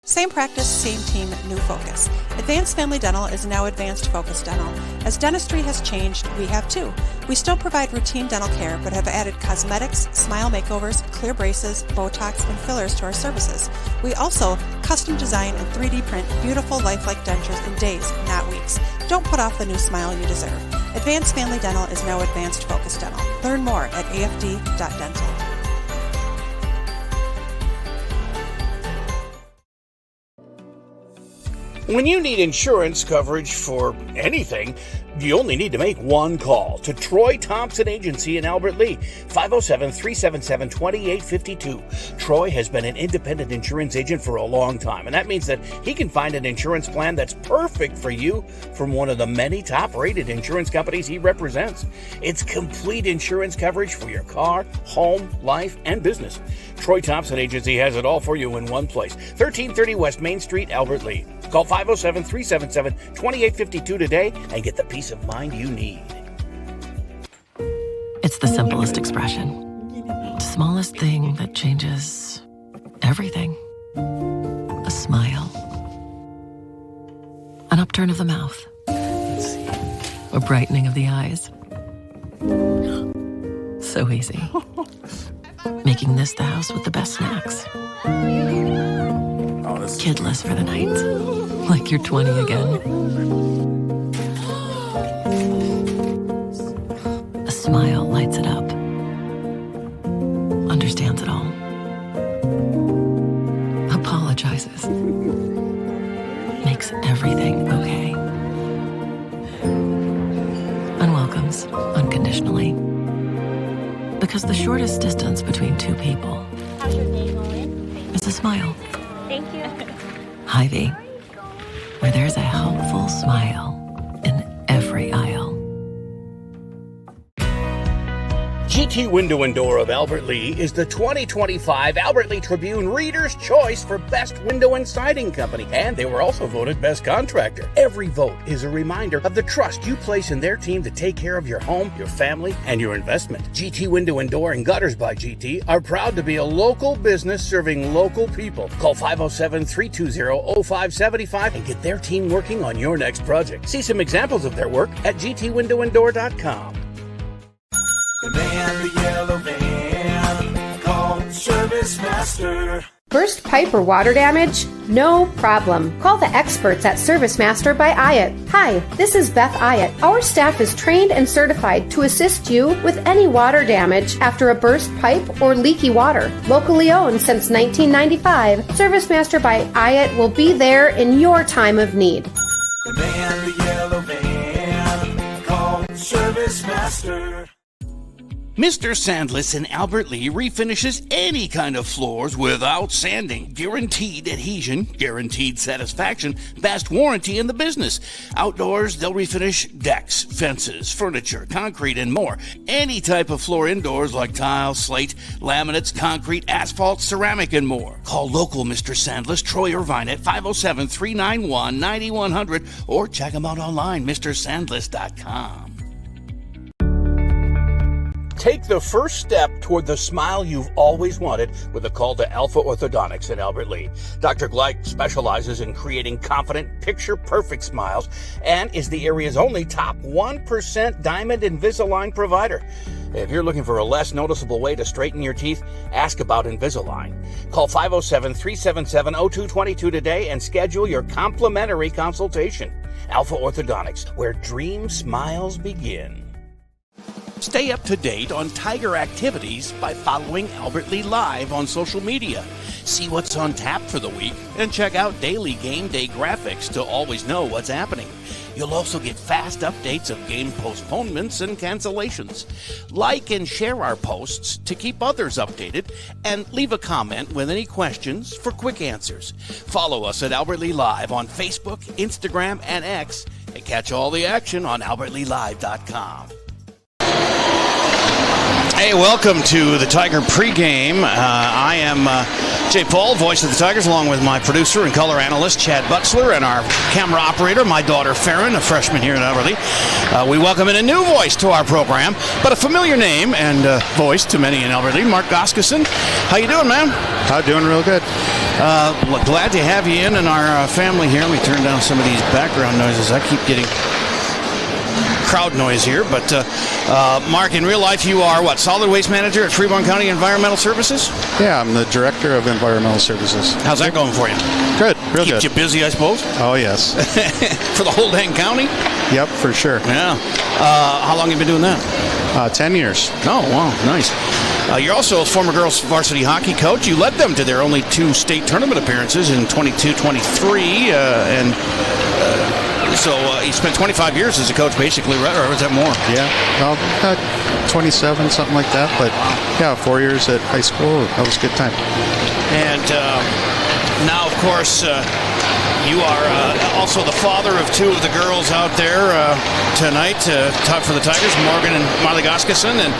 Same practice, same team, new focus. Advanced Family Dental is now Advanced Focus Dental. As dentistry has changed, we have too. We still provide routine dental care, but have added cosmetics, smile makeovers, clear braces, Botox, and fillers to our services. We also custom design and 3D print beautiful lifelike dentures in days, not weeks. Don't put off the new smile you deserve. Advanced Family Dental is now Advanced Focus Dental. Learn more at afd.dental. When you need insurance coverage for anything, you only need to make one call to Troy Thompson Agency in Albert Lea, 507-377-2852. Troy has been an independent insurance agent for a long time, and that means that he can find an insurance plan that's perfect for you from one of the many top-rated insurance companies he represents. It's complete insurance coverage for your car, home, life, and business. Troy Thompson Agency has it all for you in one place, 1330 West Main Street, Albert Lea. Call 507-377-2852 today and get the peace of mind you need. It's the simplest expression. Smallest thing that changes everything. A smile. An upturn of the mouth. A brightening of the eyes. So easy. Making this the house with the best snacks. Kidless for the night. Like you're 20 again. A smile lights it up. Understands it all. Apologizes. Makes everything okay. And welcomes unconditionally. Because the shortest distance between two people is a smile. Thank you. Hy-Vee, where there's a helpful smile in every aisle. GT Window and Door of Albert Lea is the 2025 Albert Lea Tribune Reader's Choice for Best Window and Siding Company, and they were also voted Best Contractor. Every vote is a reminder of the trust you place in their team to take care of your home, your family, and your investment. GT Window and Door and Gutters by GT are proud to be a local business serving local people. Call 507-320-0575 and get their team working on your next project. See some examples of their work at gtwindowanddoor.com. The man, the yellow van, call Service Master. Burst pipe or water damage? No problem. Call the experts at Service Master by Ayat. Hi, this is Beth Ayat. Our staff is trained and certified to assist you with any water damage after a burst pipe or leaky water. Locally owned since 1995, Service Master by Ayat will be there in your time of need. The man, the yellow van, call Service Master. Mr. Sandless in Albert Lea refinishes any kind of floors without sanding. Guaranteed adhesion, guaranteed satisfaction, best warranty in the business. Outdoors, they'll refinish decks, fences, furniture, concrete, and more. Any type of floor indoors like tile, slate, laminates, concrete, asphalt, ceramic, and more. Call local Mr. Sandless, Troy Irvine at 507-391-9100 or check him out online, mrsandless.com. Take the first step toward the smile you've always wanted with a call to Alpha Orthodontics in Albert Lea. Dr. Gleich specializes in creating confident, picture-perfect smiles and is the area's only top 1% Diamond Invisalign provider. If you're looking for a less noticeable way to straighten your teeth, ask about Invisalign. Call 507-377-0222 today and schedule your complimentary consultation. Alpha Orthodontics, where dream smiles begin. Stay up to date on Tiger activities by following Albert Lea Live on social media. See what's on tap for the week and check out daily game day graphics to always know what's happening. You'll also get fast updates of game postponements and cancellations. Like and share our posts to keep others updated and leave a comment with any questions for quick answers. Follow us at Albert Lea Live on Facebook, Instagram, and X, and catch all the action on albertlealive.com. Hey, welcome to the Tiger pregame. I am Jay Paul, voice of the Tigers, along with my producer and color analyst, Chad Buxler, and our camera operator, my daughter, Farron, a freshman here in Albert Lea. We welcome in a new voice to our program, but a familiar name and voice to many in Albert Lea, Mark Goskeson. How you doing, man? Doing real good. Glad to have you in our family here. Let me turn down some of these background noises. I keep getting crowd noise here. But, Mark, in real life, you are what, solid waste manager at Freeborn County Environmental Services? Yeah, I'm the director of environmental services. How's that going for you? Good, real good. Keeps you busy, I suppose? Oh, yes. For the whole dang county? Yep, for sure. Yeah. How long have you been doing that? 10 years. Oh, wow, nice. You're also a former girls varsity hockey coach. You led them to their only 2 state tournament appearances in 22-23, so you spent 25 years as a coach, basically, right? Or was that more? Yeah, 27, something like that. But yeah, 4 years at high school. That was a good time. And now, of course, you are also the father of 2 of the girls out there tonight for the Tigers, Morgan and Marley Goskison. And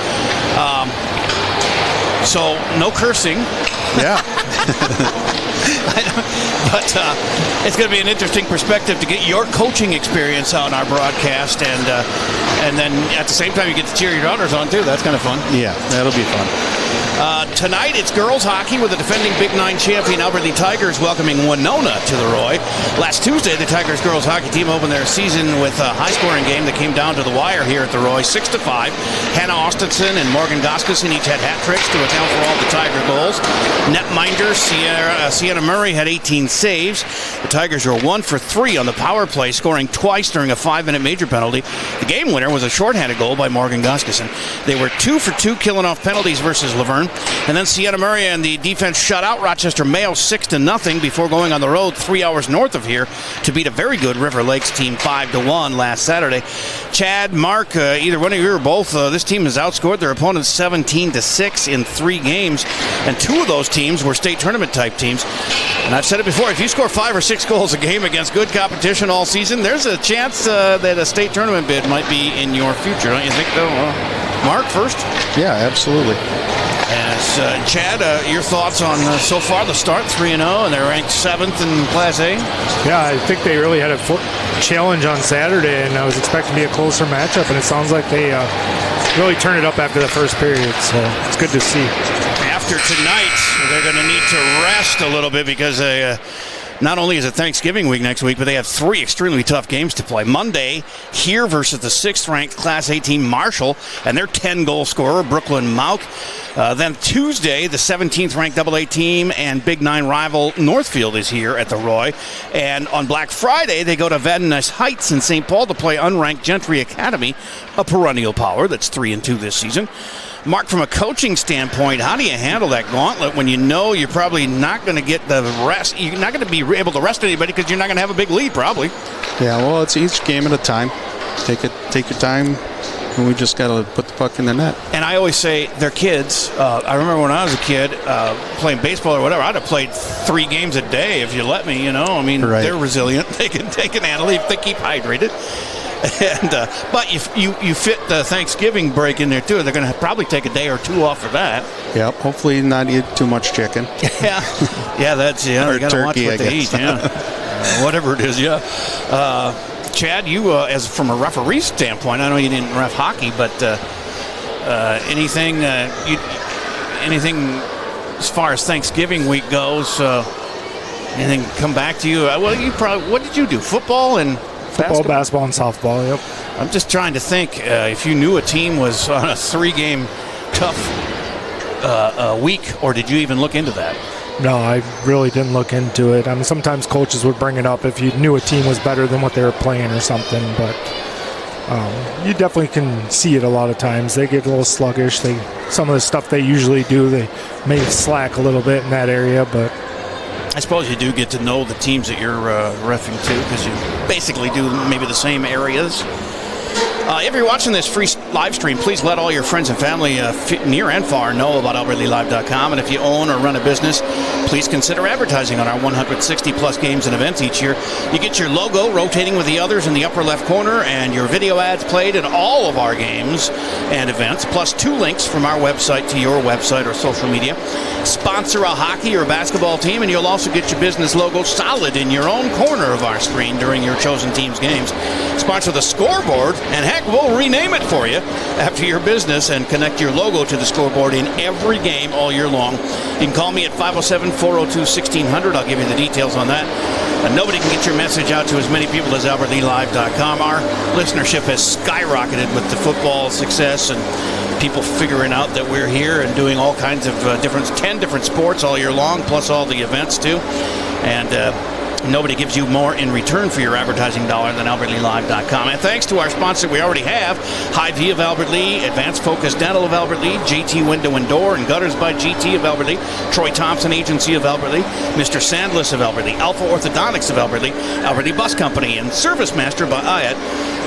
so no cursing. Yeah. But it's going to be an interesting perspective to get your coaching experience on our broadcast, and then at the same time you get to cheer your daughters on too. That's kind of fun. Yeah, that'll be fun. Tonight it's girls hockey with the defending Big 9 champion Albert Lea Tigers welcoming Winona to the Roy. Last Tuesday, the Tigers girls hockey team opened their season with a high-scoring game that came down to the wire here at the Roy, 6-5. Hannah Austinson and Morgan Goskison each had hat tricks to account for all the Tiger goals. Netminder Sienna Murray had 18 saves. The Tigers were 1 for 3 on the power play, scoring twice during a 5-minute major penalty. The game winner was a shorthanded goal by Morgan Goskison. They were 2 for 2 killing off penalties versus Laverne. And then Sienna Murray and the defense shut out Rochester Mayo 6-0 before going on the road 3 hours north of here to beat a very good River Lakes team 5-1 last Saturday. Chad, Mark, either one of you or both, this team has outscored their opponents 17-6 in 3 games, and 2 of those teams were state tournament type teams. And I've said it before, if you score 5 or 6 goals a game against good competition all season, there's a chance that a state tournament bid might be in your future, don't you think, though? Mark, first? Yeah, absolutely. As Chad, your thoughts on so far the start, 3-0, and they're ranked 7th in Class A? Yeah, I think they really had a challenge on Saturday, and I was expecting to be a closer matchup, and it sounds like they really turned it up after the first period, so it's good to see. After tonight, they're going to need to rest a little bit because not only is it Thanksgiving week next week, but they have 3 extremely tough games to play. Monday, here versus the 6th-ranked Class A team, Marshall, and their 10-goal scorer, Brooklyn Mauk. Then Tuesday, the 17th-ranked AA team and Big 9 rival Northfield is here at the Roy. And on Black Friday, they go to Van Nuys Heights in St. Paul to play unranked Gentry Academy, a perennial power that's 3-2 this season. Mark, from a coaching standpoint, how do you handle that gauntlet when you know you're probably not going to get the rest? You're not going to be able to rest anybody because you're not going to have a big lead, probably. Yeah, well, it's each game at a time. Take your time, and we just got to put the puck in the net. And I always say they're kids. I remember when I was a kid playing baseball or whatever, I'd have played 3 games a day if you let me, you know. I mean, right. They're resilient. They can handle it if they keep hydrated. And but you fit the Thanksgiving break in there too. They're going to probably take a day or 2 off for that. Yep. Hopefully not eat too much chicken. yeah. That's or they got to watch turkey, what they eat. Yeah, whatever it is. Yeah. Chad, you as from a referee standpoint, I know you didn't ref hockey, but anything as far as Thanksgiving week goes, anything come back to you? Well, you probably what did you do? Football and. Football, basketball, and softball, yep. I'm just trying to think if you knew a team was on a 3-game tough week, or did you even look into that? No, I really didn't look into it. I mean, sometimes coaches would bring it up if you knew a team was better than what they were playing or something, but you definitely can see it a lot of times. They get a little sluggish. Some of the stuff they usually do, they may slack a little bit in that area, but I suppose you do get to know the teams that you're reffing to because you basically do maybe the same areas. If you're watching this free live stream, please let all your friends and family near and far know about AlbertLeaLive.com. And if you own or run a business, please consider advertising on our 160-plus games and events each year. You get your logo rotating with the others in the upper left corner and your video ads played in all of our games and events, plus 2 links from our website to your website or social media. Sponsor a hockey or basketball team, and you'll also get your business logo solid in your own corner of our screen during your chosen team's games. Sponsor the scoreboard, and heck, we'll rename it for you after your business and connect your logo to the scoreboard in every game all year long. You can call me at 507-480-5800 402-1600. I'll give you the details on that. Nobody can get your message out to as many people as AlbertLeaLive.com. Our listenership has skyrocketed with the football success and people figuring out that we're here and doing all kinds of 10 different sports all year long, plus all the events too. And nobody gives you more in return for your advertising dollar than AlbertLeaLive.com. And thanks to our sponsor we already have, Hy-Vee of Albert Lea, Advanced Focus Dental of Albert Lea, GT Window and Door and Gutters by GT of Albert Lea, Troy Thompson Agency of Albert Lea, Mr. Sandless of Albert Lea, Alpha Orthodontics of Albert Lea Bus Company, and Service Master by Ayat.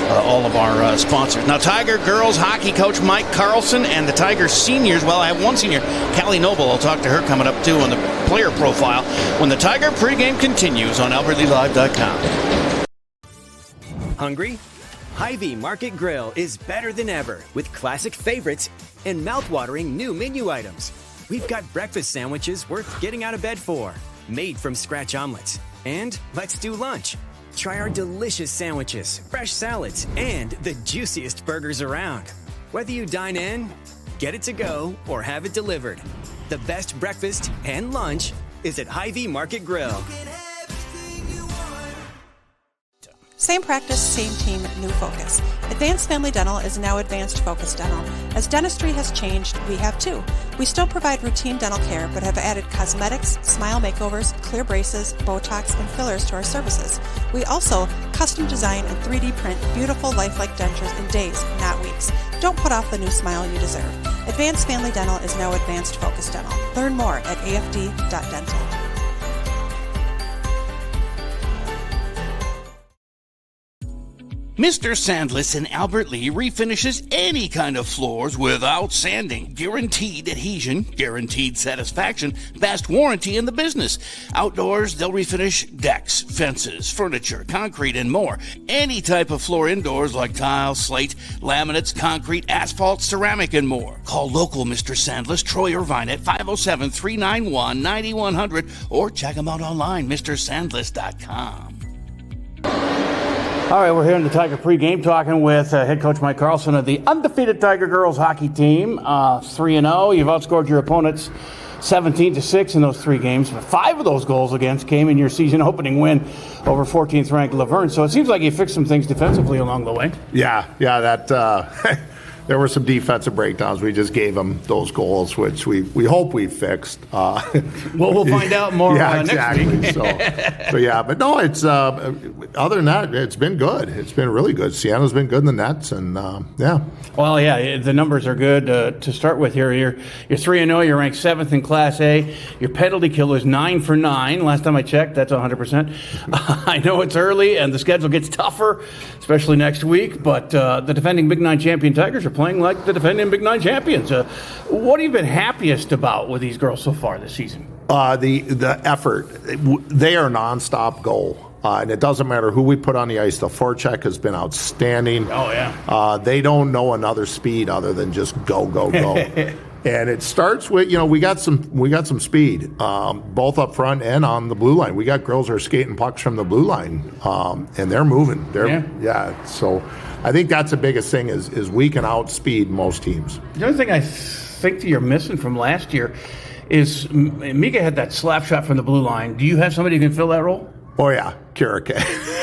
All of our sponsors. Now, Tiger girls hockey coach Mike Carlson and the Tiger seniors, well, I have one senior, Callie Noble. I'll talk to her coming up, too, on the player profile when the Tiger pregame continues on AlbertLeaLive.com. Hungry? Hy-Vee Market Grill is better than ever with classic favorites and mouth-watering new menu items. We've got breakfast sandwiches worth getting out of bed for, made from scratch omelets. And let's do lunch. Try our delicious sandwiches, fresh salads, and the juiciest burgers around. Whether you dine in, get it to go, or have it delivered, the best breakfast and lunch is at Hy-Vee Market Grill. Same practice, same team, new focus. Advanced Family Dental is now Advanced Focus Dental. As dentistry has changed, we have too. We still provide routine dental care, but have added cosmetics, smile makeovers, clear braces, Botox, and fillers to our services. We also custom design and 3D print beautiful lifelike dentures in days, not weeks. Don't put off the new smile you deserve. Advanced Family Dental is now Advanced Focus Dental. Learn more at afd.dental. Mr. Sandless in Albert Lea refinishes any kind of floors without sanding. Guaranteed adhesion, guaranteed satisfaction, best warranty in the business. Outdoors, they'll refinish decks, fences, furniture, concrete, and more. Any type of floor indoors like tile, slate, laminates, concrete, asphalt, ceramic, and more. Call local Mr. Sandless, Troy Irvine at 507-391-9100 or check him out online, MrSandless.com. All right, we're here in the Tiger pregame talking with head coach Mike Carlson of the undefeated Tiger girls hockey team, 3-0. You've outscored your opponents 17-6 in those 3 games, but 5 of those goals against came in your season opening win over 14th ranked Laverne. So it seems like you fixed some things defensively along the way. Yeah, that there were some defensive breakdowns. We just gave them those goals, which we hope we fixed. Well, we'll find out more next week. so yeah, but no, it's other than that, it's been good. It's been really good. Sienna's been good in the nets, and yeah. Well, yeah, the numbers are good to start with here. You're 3-0. You're ranked 7th in Class A. Your penalty kill is 9 for 9. Last time I checked, that's 100%. I know it's early and the schedule gets tougher, especially next week. But the defending Big 9 champion Tigers are playing like the defending Big 9 champions. What have you been happiest about with these girls so far this season? The effort. They are nonstop goal. And it doesn't matter who we put on the ice. The forecheck has been outstanding. Oh, yeah. They don't know another speed other than just go, go, go. And it starts with, we got some speed, both up front and on the blue line. We got girls that are skating pucks from the blue line, and they're moving. So I think that's the biggest thing is we can outspeed most teams. The other thing I think that you're missing from last year is Mika had that slap shot from the blue line. Do you have somebody who can fill that role? Oh, yeah, Kira.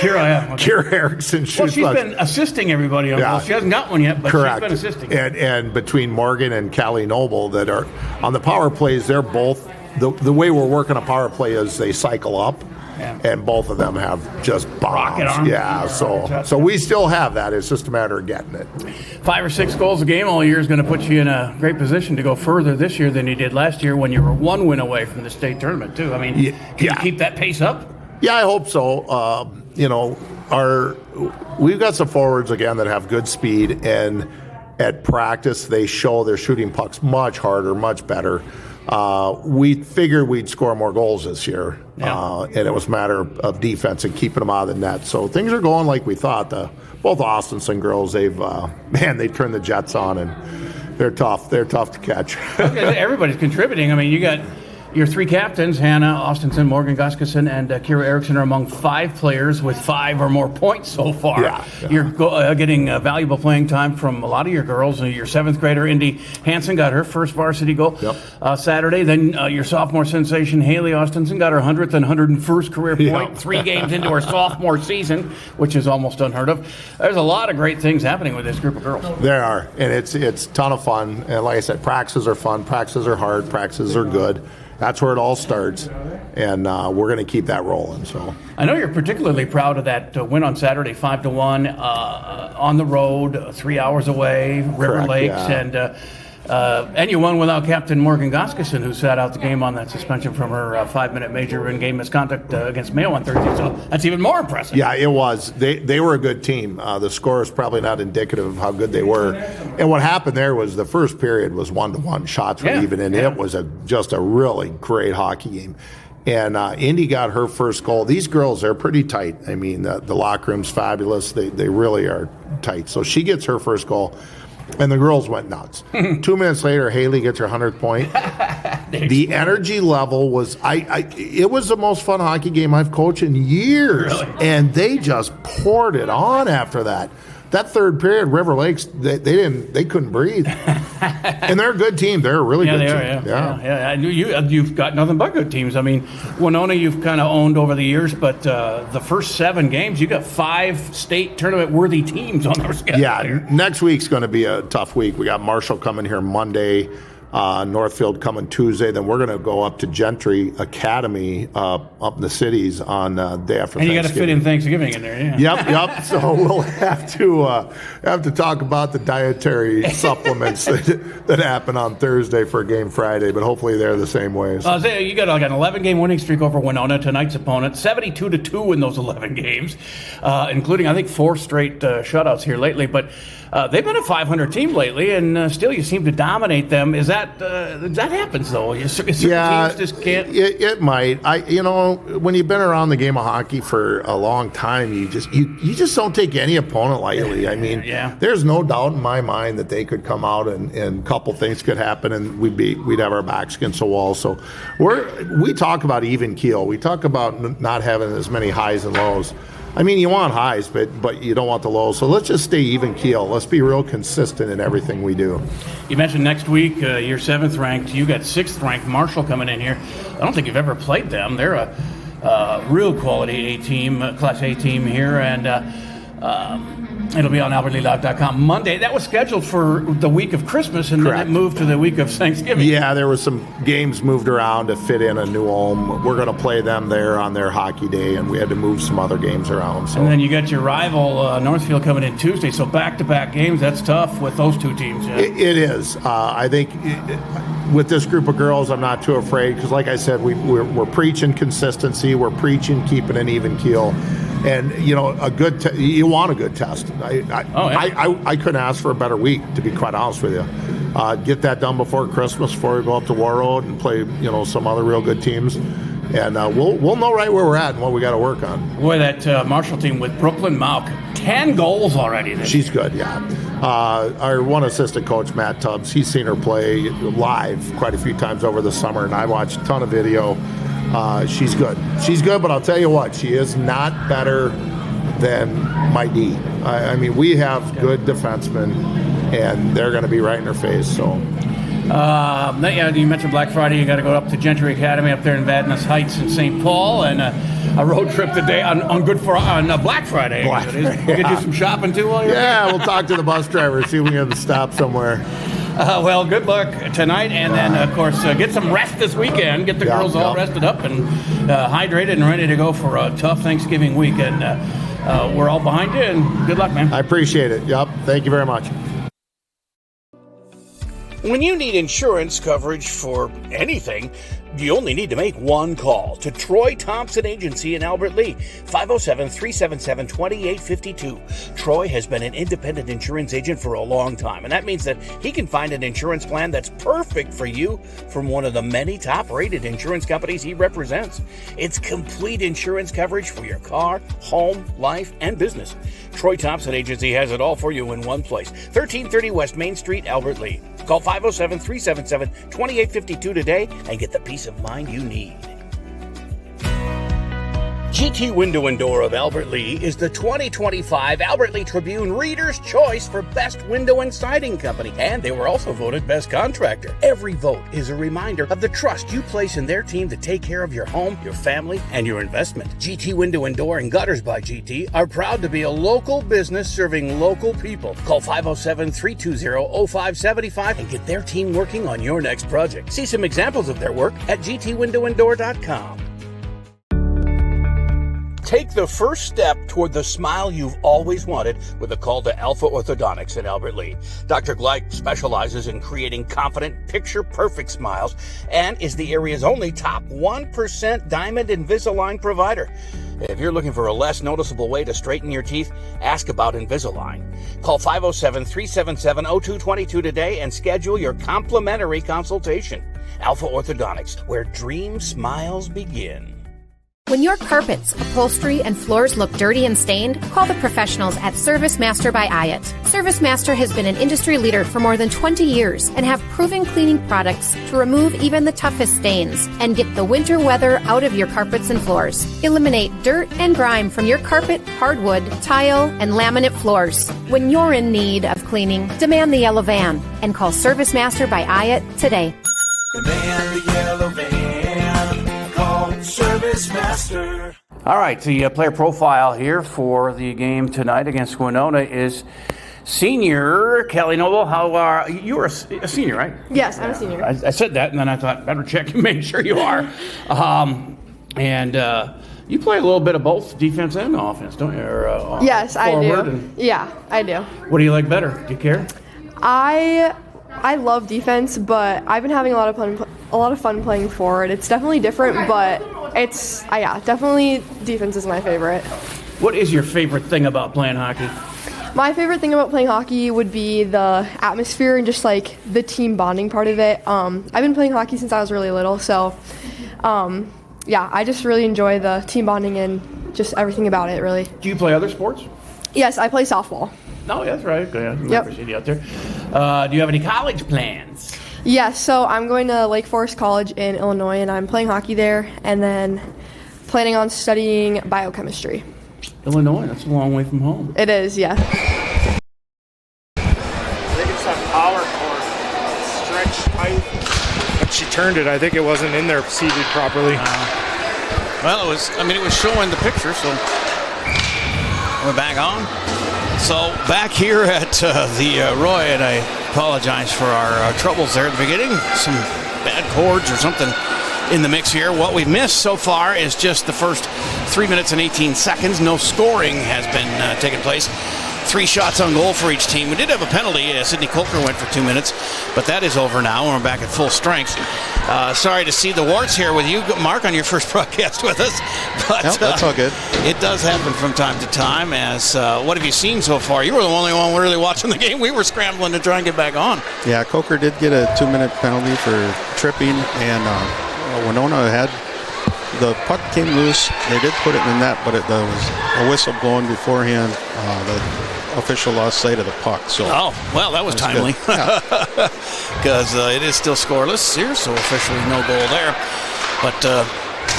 Yeah. Okay. Kira Erickson shoots. Well, she's been assisting everybody on goals. She hasn't got one yet, but Correct. She's been assisting. And between Morgan and Callie Noble that are on the power plays, they're both, the way we're working a power play is they cycle up. Yeah. And both of them have just bombs. Rocket arm. Yeah, so we still have that. It's just a matter of getting it. 5 or 6 goals a game all year is going to put you in a great position to go further this year than you did last year when you were 1 win away from the state tournament, too. I mean, can you keep that pace up? Yeah, I hope so. We've got some forwards again that have good speed, and at practice they show they're shooting pucks much harder, much better. We figured we'd score more goals this year, and it was a matter of defense and keeping them out of the net. So things are going like we thought. Both Austinson girls, they turned the jets on, and they're tough. They're tough to catch. Everybody's contributing. I mean, you got Your three captains, Hannah Austenson, Morgan Gustafson, and Kira Erickson, are among 5 players with 5 or more points so far. Yeah. You're getting valuable playing time from a lot of your girls. Your 7th grader, Indy Hansen, got her first varsity goal Saturday. Then your sophomore sensation, Haley Austenson, got her 100th and 101st career point 3 games into her sophomore season, which is almost unheard of. There's a lot of great things happening with this group of girls. There are, and it's a ton of fun. And like I said, practices are fun, practices are hard, practices are good. That's where it all starts, and we're going to keep that rolling. So I know you're particularly proud of that win on Saturday, 5-1 on the road, 3 hours away, River Correct, Lakes, yeah. and you won without Captain Morgan Gustafson, who sat out the game on that suspension from her 5-minute major in-game misconduct against Mayo on Thursday. So that's even more impressive. yeah, it was. They were a good team. The score is probably not indicative of how good they were. And what happened there was the first period was 1-1. Shots were even, and it was just a really great hockey game. And Indy got her first goal. These girls, they're pretty tight. I mean, the locker room's fabulous. They really are tight. So she gets her first goal. And the girls went nuts. 2 minutes later, Haley gets her 100th point. The energy level was, it was the most fun hockey game I've coached in years. Really? And they just poured it on after that. That third period, River Lakes, they couldn't breathe. And they're a good team. They're a really good team. Yeah. You've got nothing but good teams. I mean, Winona you've kind of owned over the years, but the first 7 games, you got 5 state tournament-worthy teams on our schedule. Yeah, next week's going to be a tough week. We got Marshall coming here Monday, Northfield coming Tuesday. Then we're going to go up to Gentry Academy up in the cities on day after Thanksgiving. And you got to fit in Thanksgiving in there, yeah. Yep. So we'll have to talk about the dietary supplements that happen on Thursday for game Friday, but hopefully they're the same way. So. You got like an 11-game winning streak over Winona, tonight's opponent, 72-2 in those 11 games, including I think 4 straight shutouts here lately. But they've been a 500 team lately, and still you seem to dominate them. Is that happens though? Certain teams just can't. It might. When you've been around the game of hockey for a long time, you just don't take any opponent lightly. I mean, there's no doubt in my mind that they could come out and a couple things could happen, and we'd have our backs against the wall. So we talk about even keel. We talk about not having as many highs and lows. I mean, you want highs, but you don't want the lows. So let's just stay even keel. Let's be real consistent in everything we do. You mentioned next week you're 7th ranked. You got 6th ranked Marshall coming in here. I don't think you've ever played them. They're a real quality A team, Class A team here, and it'll be on AlbertLeeLive.com Monday. That was scheduled for the week of Christmas, and then it moved to the week of Thanksgiving. Yeah, there was some games moved around to fit in a New Ulm. We're going to play them there on their hockey day, and we had to move some other games around. So. And then you got your rival, Northfield, coming in Tuesday. So back-to-back games, that's tough with those 2 teams. Yeah. It is. I think with this group of girls, I'm not too afraid because, like I said, we're preaching consistency. We're preaching keeping an even keel. And, you want a good test. I couldn't ask for a better week, to be quite honest with you. Get that done before Christmas, before we go up to War Road and play, some other real good teams. And we'll know right where we're at and what we got to work on. Boy, that Marshall team with Brooklyn Malk, 10 goals already. She's good, yeah. Our one assistant coach, Matt Tubbs, he's seen her play live quite a few times over the summer, and I watched a ton of video. She's good. She's good, but I'll tell you what, she is not better than my D. I mean, we have good defensemen, and they're going to be right in her face. So, you mentioned Black Friday. You got to go up to Gentry Academy up there in Vadnais Heights in St. Paul, and a road trip today on Black Friday. You can do some shopping too while you're there? We'll talk to the bus driver, see if we can stop somewhere. Well, good luck tonight, and then, of course, get some rest this weekend. Get the girls all rested up and hydrated and ready to go for a tough Thanksgiving week. And we're all behind you, and good luck, man. I appreciate it. Yep. Thank you very much. When you need insurance coverage for anything, you only need to make one call to Troy Thompson Agency in Albert Lea, 507-377-2852. Troy has been an independent insurance agent for a long time, and that means that he can find an insurance plan that's perfect for you from one of the many top-rated insurance companies he represents. It's complete insurance coverage for your car, home, life, and business. Troy Thompson Agency has it all for you in one place, 1330 West Main Street, Albert Lea. Call 507-377-2852 today and get the peace of mind you need. GT Window and Door of Albert Lea is the 2025 Albert Lea Tribune Reader's Choice for Best Window and Siding Company, and they were also voted Best Contractor. Every vote is a reminder of the trust you place in their team to take care of your home, your family, and your investment. GT Window and Door and Gutters by GT are proud to be a local business serving local people. Call 507-320-0575 and get their team working on your next project. See some examples of their work at gtwindowanddoor.com. Take the first step toward the smile you've always wanted with a call to Alpha Orthodontics in Albert Lea. Dr. Gleich specializes in creating confident, picture-perfect smiles and is the area's only top 1% Diamond Invisalign provider. If you're looking for a less noticeable way to straighten your teeth, ask about Invisalign. Call 507-377-0222 today and schedule your complimentary consultation. Alpha Orthodontics, where dream smiles begin. When your carpets, upholstery, and floors look dirty and stained, call the professionals at Service Master by Hyatt. Service Master has been an industry leader for more than 20 years and have proven cleaning products to remove even the toughest stains and get the winter weather out of your carpets and floors. Eliminate dirt and grime from your carpet, hardwood, tile, and laminate floors. When you're in need of cleaning, demand the yellow van and call Service Master by Hyatt today. Demand the yellow van. Call Service Master. All right, the player profile here for the game tonight against Winona is senior Kelly Noble. How are you? Are a senior, right? Yes, I'm a senior. I said that, and then I thought better check and make sure you are. You play a little bit of both defense and offense, don't you? Or, yes, I do. Yeah, I do. What do you like better? Do you care? I love defense, but I've been having a lot of fun playing forward. It's definitely different, but definitely defense is my favorite. What is your favorite thing about playing hockey? My favorite thing about playing hockey would be the atmosphere and just like the team bonding part of it. I've been playing hockey since I was really little, so I just really enjoy the team bonding and just everything about it, really. Do you play other sports? Yes, I play softball. Oh, that's right. Good. Yep. I see you out there. Do you have any college plans? Yes, so I'm going to Lake Forest College in Illinois, and I'm playing hockey there, and then planning on studying biochemistry. Illinois, that's a long way from home. It is, yeah. I think it's that power cord, stretch height. When she turned it, I think it wasn't in there seated properly. Well, it was showing the picture, so we're back on. So back here at the Roy, and I apologize for our troubles there at the beginning. Some bad cords or something in the mix here. What we've missed so far is just the first 3 minutes and 18 seconds. No scoring has been taking place. 3 shots on goal for each team. We did have a penalty. Sidney Coker went for 2 minutes, but that is over now. We're back at full strength. Sorry to see the warts here with you, Mark, on your first broadcast with us. But that's all good. It does happen from time to time. As what have you seen so far? You were the only one really watching the game. We were scrambling to try and get back on. Yeah, Coker did get a 2-minute penalty for tripping, and Winona had the puck came loose. They did put it in the net, but there was a whistle blowing beforehand. The official lost sight of the puck. So that was timely. Because it is still scoreless here, so officially no goal there. But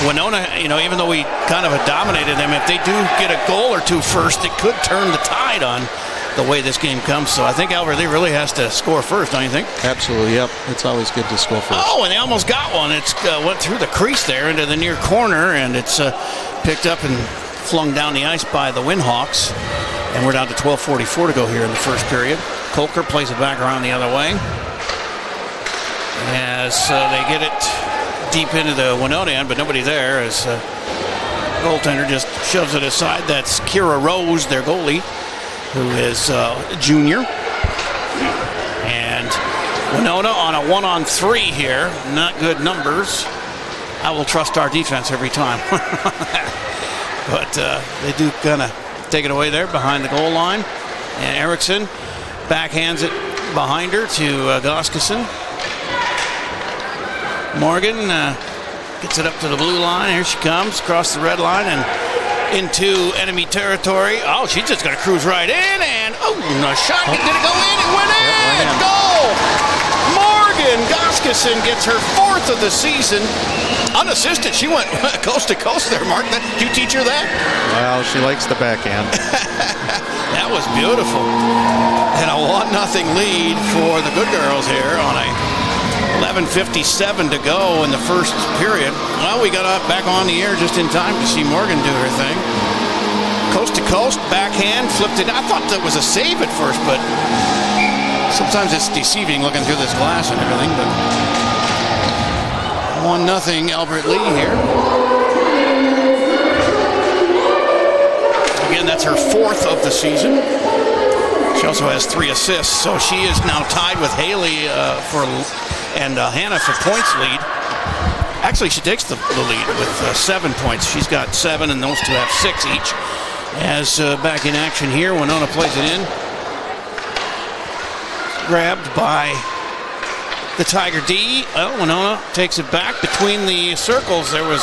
Winona, even though we kind of dominated them, if they do get a goal or two first, it could turn the tide on the way this game comes. So I think Albert Lea really has to score first, don't you think? Absolutely, yep. It's always good to score first. Oh, and they almost got one. It's went through the crease there into the near corner, and it's picked up and flung down the ice by the Windhawks. And we're down to 12:44 to go here in the first period. Coker plays it back around the other way as they get it deep into the Winona end, but nobody there as goaltender just shoves it aside. That's Kira Rose, their goalie, who is junior. And Winona on a 1-on-3 here. Not good numbers. I will trust our defense every time. But they do kind of take it away there behind the goal line. And Erickson backhands it behind her to Goskason. Morgan gets it up to the blue line. Here she comes across the red line and into enemy territory. Oh, she's just going to cruise right in. And, a shot. Did it go in? It went in. Goal! Morgan Goskison gets her 4th of the season. Unassisted, she went coast to coast there, Mark. Did you teach her that? Well, she likes the backhand. That was beautiful. And a 1-0 lead for the good girls here on a 11:57 to go in the first period. Well, we got back on the air just in time to see Morgan do her thing. Coast to coast, backhand, flipped it. I thought that was a save at first, but sometimes it's deceiving looking through this glass and everything. But 1-0 Albert Lee here. Again, that's her 4th of the season. She also has 3 assists, so she is now tied with Haley and Hannah for points lead. Actually, she takes the lead with 7 points. She's got 7, and those two have 6 each. As back in action here, Winona plays it in. Grabbed by the Tiger D. Well, Winona takes it back between the circles. There was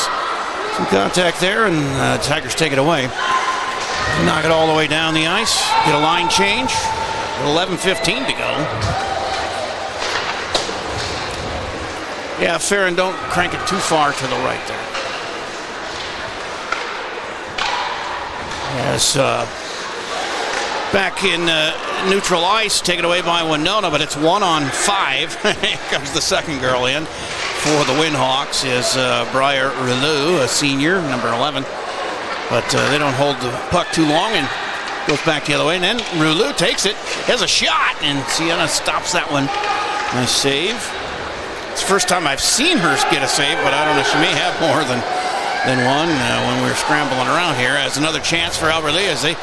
some contact there, and Tigers take it away. Knock it all the way down the ice. Get a line change. 11:15 to go. Yeah, Farron, don't crank it too far to the right there. As back in neutral ice, taken away by Winona, but it's 1-on-5. Here comes the second girl in for the Windhawks is Briar Relou, a senior, number 11. But they don't hold the puck too long and goes back the other way. And then Relou takes it, has a shot, and Sienna stops that one. Nice save. It's the first time I've seen her get a save, but I don't know, she may have more than one when we were scrambling around here. As another chance for Albert Lee as they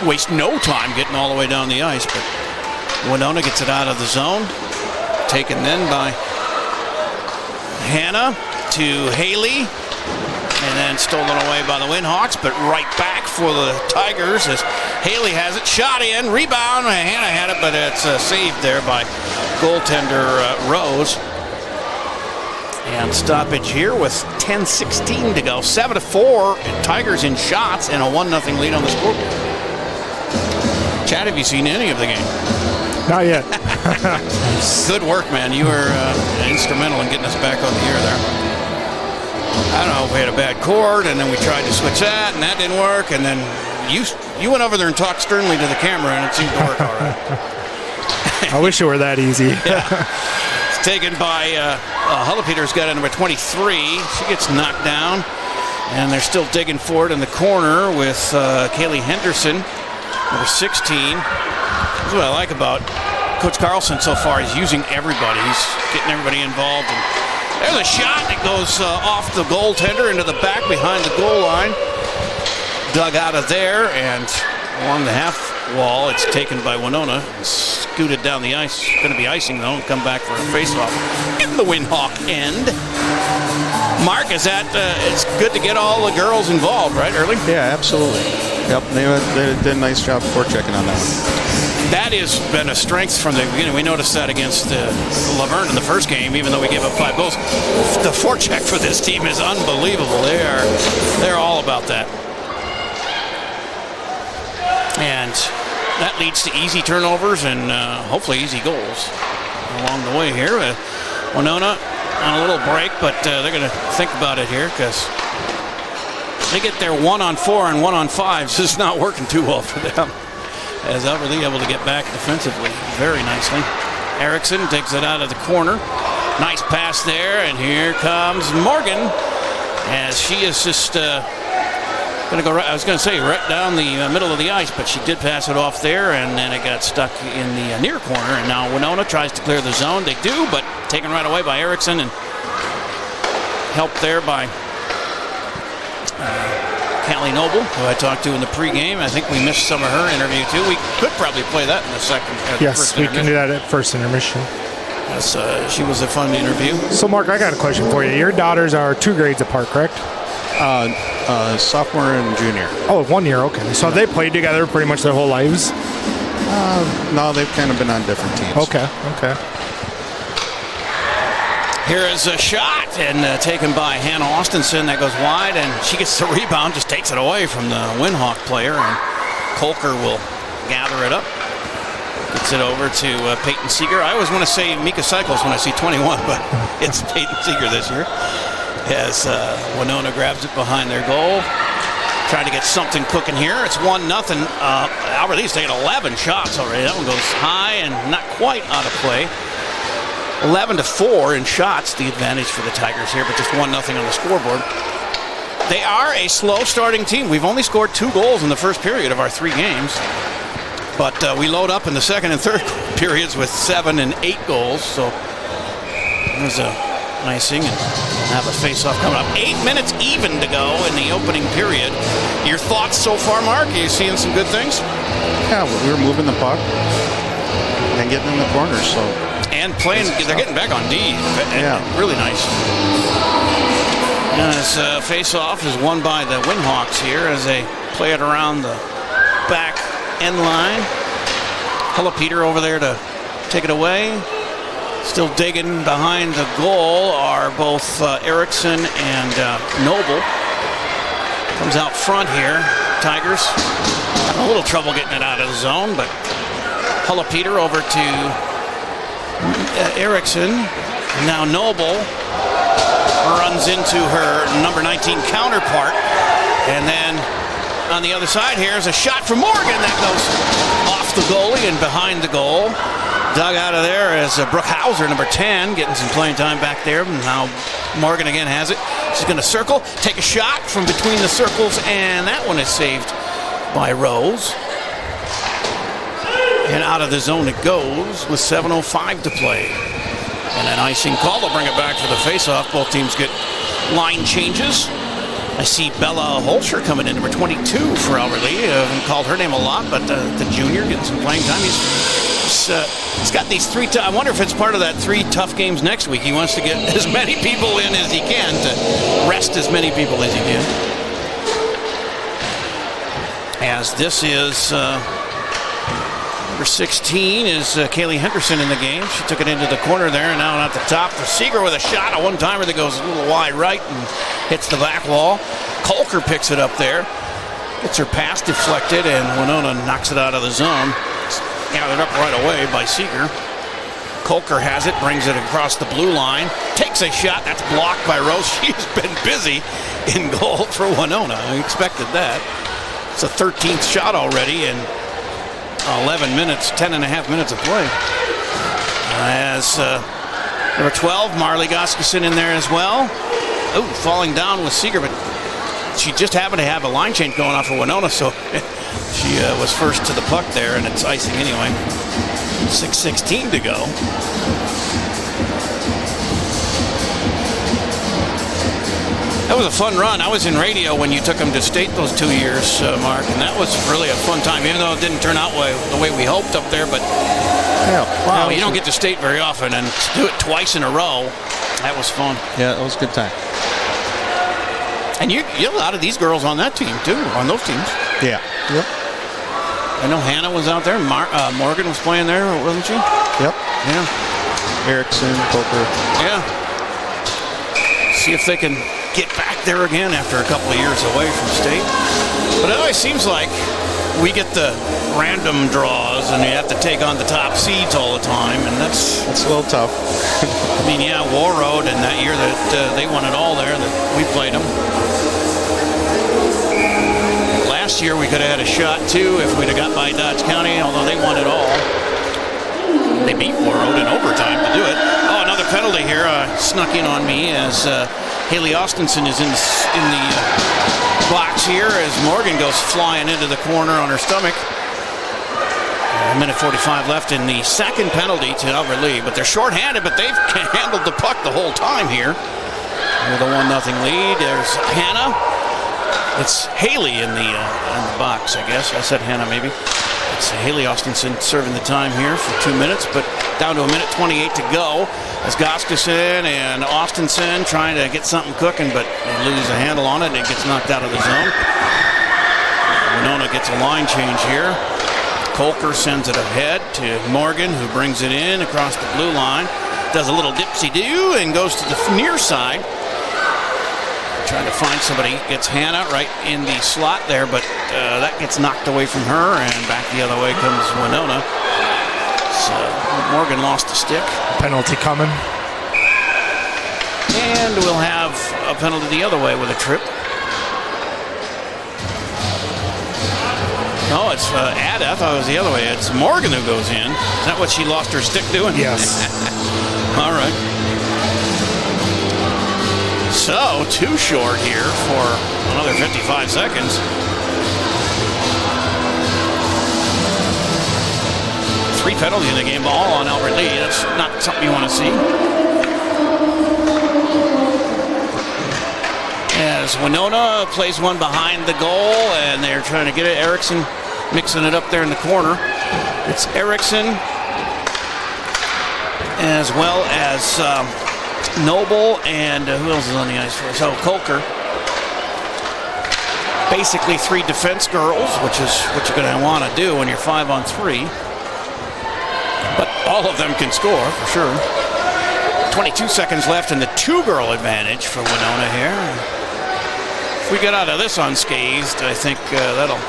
waste no time getting all the way down the ice. But Winona gets it out of the zone. Taken then by Hannah to Haley. And then stolen away by the Windhawks, but right back for the Tigers as Haley has it. Shot in, rebound. Hannah had it, but it's saved there by goaltender Rose. And stoppage here with 10:16 to go. 7-4. Tigers in shots and a 1-0 lead on the scoreboard. Chad, have you seen any of the game? Not yet. Good work, man. You were instrumental in getting us back on the air there. I don't know if we had a bad cord, and then we tried to switch that, and that didn't work. And then you went over there and talked sternly to the camera, and it seemed to work all right. I wish it were that easy. Yeah. It's taken by Hullapeter's got a number 23. She gets knocked down, and they're still digging for it in the corner with Kaylee Henderson, number 16. That's what I like about Coach Carlson so far. He's using everybody. He's getting everybody involved. And there's a shot that goes off the goaltender into the back behind the goal line. Dug out of there, and along the half wall, it's taken by Winona. Scooted down the ice. Going to be icing, though, and come back for a face-off in the Windhawk end. Mark, is that it's good to get all the girls involved, right, early? Yeah, absolutely. Yep, they did a nice job forechecking on that one. That has been a strength from the beginning. We noticed that against Laverne in the first game, even though we gave up 5 goals. The forecheck for this team is unbelievable. They're all about that. And that leads to easy turnovers and hopefully easy goals along the way here. Winona on a little break, but they're going to think about it here because they get their 1-on-4 and 1-on-5s. This is not working too well for them. As Albert Lee able to get back defensively very nicely. Erickson takes it out of the corner. Nice pass there, and here comes Morgan as she is just going to go right, I was going to say right down the middle of the ice, but she did pass it off there, and then it got stuck in the near corner, and now Winona tries to clear the zone. They do, but taken right away by Erickson and helped there by Callie Noble, who I talked to in the pregame. I think we missed some of her interview too. We could probably play that in the second. Yes, we can do that at first intermission. Yes, she was a fun interview. So, Mark, I got a question for you. Your daughters are 2 grades apart, correct? Sophomore and junior. Oh, 1 year, okay. So have they played together pretty much their whole lives? No, they've kind of been on different teams. Okay. Here is a shot, and taken by Hannah Austinson. That goes wide, and she gets the rebound, just takes it away from the Windhawk player, and Kolker will gather it up. Gets it over to Peyton Seeger. I always want to say Mika Cycles when I see 21, but it's Peyton Seeger this year. As Winona grabs it behind their goal. Trying to get something cooking here. It's 1-0. Albert Lee's taken 11 shots already. That one goes high and not quite out of play. 11-4 in shots, the advantage for the Tigers here, but just 1-0 on the scoreboard. They are a slow starting team. We've only scored 2 goals in the first period of our 3 games. But we load up in the second and third periods with 7 and 8 goals. So there's a icing and have a face-off coming up. 8 minutes even to go in the opening period. Your thoughts so far, Mark? Are you seeing some good things? Yeah, we were moving the puck and getting in the corners. So and playing, they're getting back on D. Yeah, really nice. And this face-off is won by the Windhawks here as they play it around the back end line. Peter over there to take it away. Still digging behind the goal are both Erickson and Noble. Comes out front here. Tigers having a little trouble getting it out of the zone, but Peter over to Erickson. Now Noble runs into her number 19 counterpart. And then on the other side here is a shot from Morgan that goes off the goalie and behind the goal. Dug out of there as Brooke Hauser, number 10, getting some playing time back there. Now Morgan again has it. She's going to circle, take a shot from between the circles, and that one is saved by Rose. And out of the zone it goes with 7:05 to play. And an icing call. They'll bring it back for the faceoff. Both teams get line changes. I see Bella Holscher coming in, number 22 for Albert Lee. I haven't called her name a lot, but the junior getting some playing time. He's got these 3 I wonder if it's part of that 3 tough games next week. He wants to get as many people in as he can to rest as many people as he can. As this is number 16 is Kaylee Henderson in the game. She took it into the corner there, and now at the top for Seeger with a shot, a one-timer that goes a little wide right and hits the back wall. Kolker picks it up there. Gets her pass deflected, and Winona knocks it out of the zone. It's gathered up right away by Seeger. Kolker has it, brings it across the blue line, takes a shot, that's blocked by Rose. She's been busy in goal for Winona. I expected that. It's a 13th shot already, and 11 minutes, 10 and a half minutes of play. As number 12, Marley Goskeson in there as well. Oh, falling down with Seeger, but she just happened to have a line change going off for Winona, so she was first to the puck there, and it's icing anyway. 6:16 to go. That was a fun run. I was in radio when you took them to state those 2 years, Mark, and that was really a fun time, even though it didn't turn out the way we hoped up there. But yeah, wow, you don't get to state very often, and to do it twice in a row, that was fun. Yeah, it was a good time. And you have a lot of these girls on that team too, on those teams. Yeah. Yep. I know Hannah was out there. Morgan was playing there, wasn't she? Yep. Yeah. Erickson, Kolker. Yeah. See if they can get back there again after a couple of years away from state. But it always seems like we get the random draws and you have to take on the top seeds all the time, and that's a little tough. I mean, yeah, Warroad, and that year that they won it all there, that we played them. Last year we could have had a shot too if we'd have got by Dodge County, although they won it all. They beat Warroad in overtime to do it. Oh, another penalty here snuck in on me as Haley Austinson is in the box here as Morgan goes flying into the corner on her stomach. A minute 45 left in the second penalty to Albert Lee, but they're shorthanded, but they've handled the puck the whole time here. With a 1-0 lead, there's Hannah. It's Haley in the box, I guess. I said Hannah, maybe. It's Haley Austinson serving the time here for 2 minutes, but down to a minute 28 to go. As Goskeson and Austinson trying to get something cooking, but they lose a handle on it and it gets knocked out of the zone. Winona gets a line change here. Kolker sends it ahead to Morgan, who brings it in across the blue line. Does a little dipsy-do and goes to the near side. Trying to find somebody. Gets Hannah right in the slot there, but that gets knocked away from her, and back the other way comes Winona. Morgan lost the stick. Penalty coming. And we'll have a penalty the other way with a trip. No, it's Ada. I thought it was the other way. It's Morgan who goes in. Is that what she lost her stick doing? Yes. All right. So, too short here for another 55 seconds. 3 penalties in the game, all on Albert Lee. That's not something you want to see. As Winona plays one behind the goal, and they're trying to get it. Erickson mixing it up there in the corner. It's Erickson, as well as Noble, and who else is on the ice for us? Oh, Kolker. Basically 3 defense girls, which is what you're going to want to do when you're 5-on-3. But all of them can score, for sure. 22 seconds left in the 2-girl advantage for Winona here. If we get out of this unscathed, I think that'll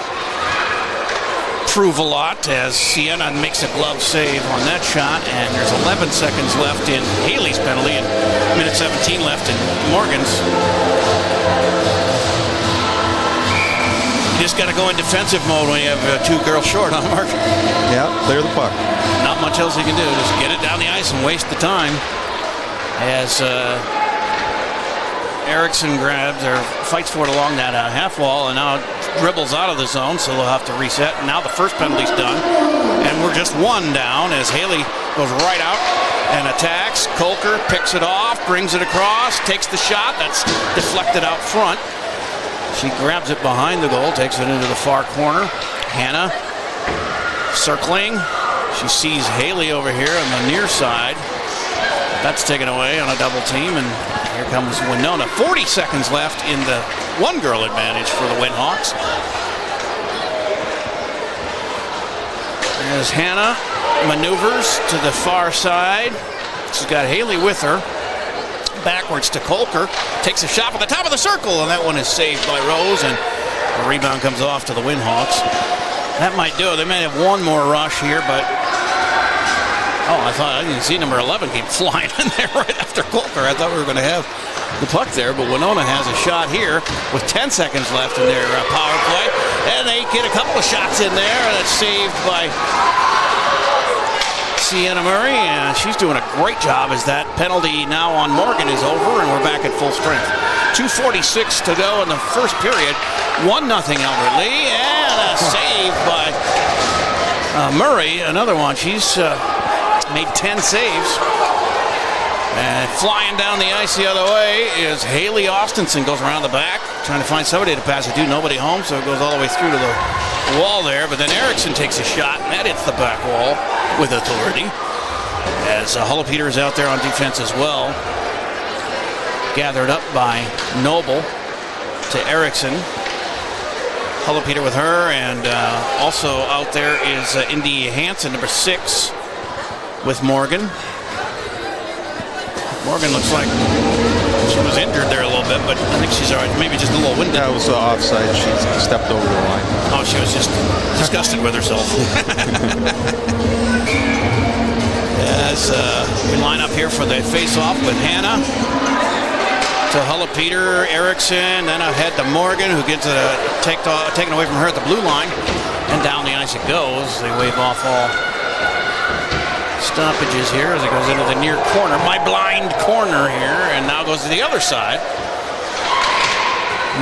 prove a lot as Sienna makes a glove save on that shot, and there's 11 seconds left in Haley's penalty and minute 17 left in Morgan's. You just got to go in defensive mode when you have 2 girls short, huh, Mark? Yeah, clear the puck. Not much else you can do. Just get it down the ice and waste the time. As Erickson grabs or fights for it along that half wall, and now dribbles out of the zone, so they'll have to reset. And now the first penalty's done, and we're just 1 down as Haley goes right out and attacks. Kolker picks it off, brings it across, takes the shot. That's deflected out front. She grabs it behind the goal, takes it into the far corner. Hannah circling. She sees Haley over here on the near side. That's taken away on a double team, and here comes Winona. 40 seconds left in the 1-girl advantage for the Winhawks. As Hannah maneuvers to the far side. She's got Haley with her. Backwards to Kolker. Takes a shot from the top of the circle, and that one is saved by Rose, and the rebound comes off to the Winhawks. That might do it. They may have one more rush here, but oh, I didn't see number 11 came flying in there right after Kolker. I thought we were going to have the puck there, but Winona has a shot here with 10 seconds left in their power play, and they get a couple of shots in there, and it's saved by Sienna Murray, and she's doing a great job as that penalty now on Morgan is over, and we're back at full strength. 2:46 to go in the first period. 1-0 Albert Lee, and a save by Murray, another one. She's made 10 saves. And flying down the ice the other way is Haley Austenson. Goes around the back, trying to find somebody to pass it to. Nobody home, so it goes all the way through to the wall there. But then Erickson takes a shot, and that hits the back wall with authority. As Hullapeter is out there on defense as well. Gathered up by Noble to Erickson. Hullapeter with her, and also out there is Indy Hansen, number 6, with Morgan. Morgan looks like she was injured there a little bit, but I think she's all right. Maybe just a little winded. That was offside. She stepped over the line. Oh, she was just disgusted with herself. As we line up here for the face-off with Hannah to Hullapeter, Erickson, then ahead to Morgan, who gets it taken away from her at the blue line, and down the ice it goes. They wave off all stoppages here as it goes into the near corner, my blind corner here, and now goes to the other side.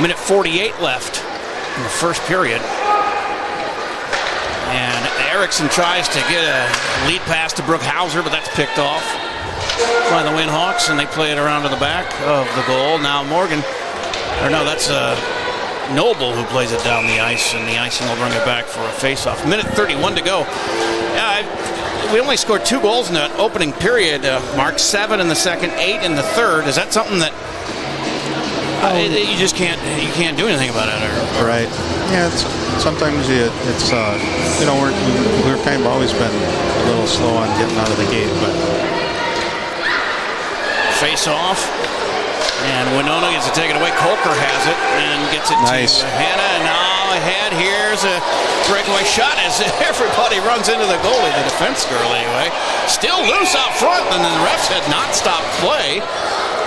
Minute 48 left in the first period. And Erickson tries to get a lead pass to Brooke Hauser, but that's picked off by the Winhawks, and they play it around to the back of the goal. Now that's Noble who plays it down the ice, and the icing will bring it back for a face-off. Minute 31 to go. We only scored 2 goals in the opening period, Mark. 7 in the second, 8 in the third. Is that something that you just can't do anything about it? Right. Yeah. Sometimes it's we're kind of always been a little slow on getting out of the gate, but face off, and Winona gets to take it away. Kolker has it and gets it nice to Hannah, and now ahead. Here's a breakaway shot as everybody runs into the goalie, the defense girl anyway. Still loose out front, and the refs had not stopped play,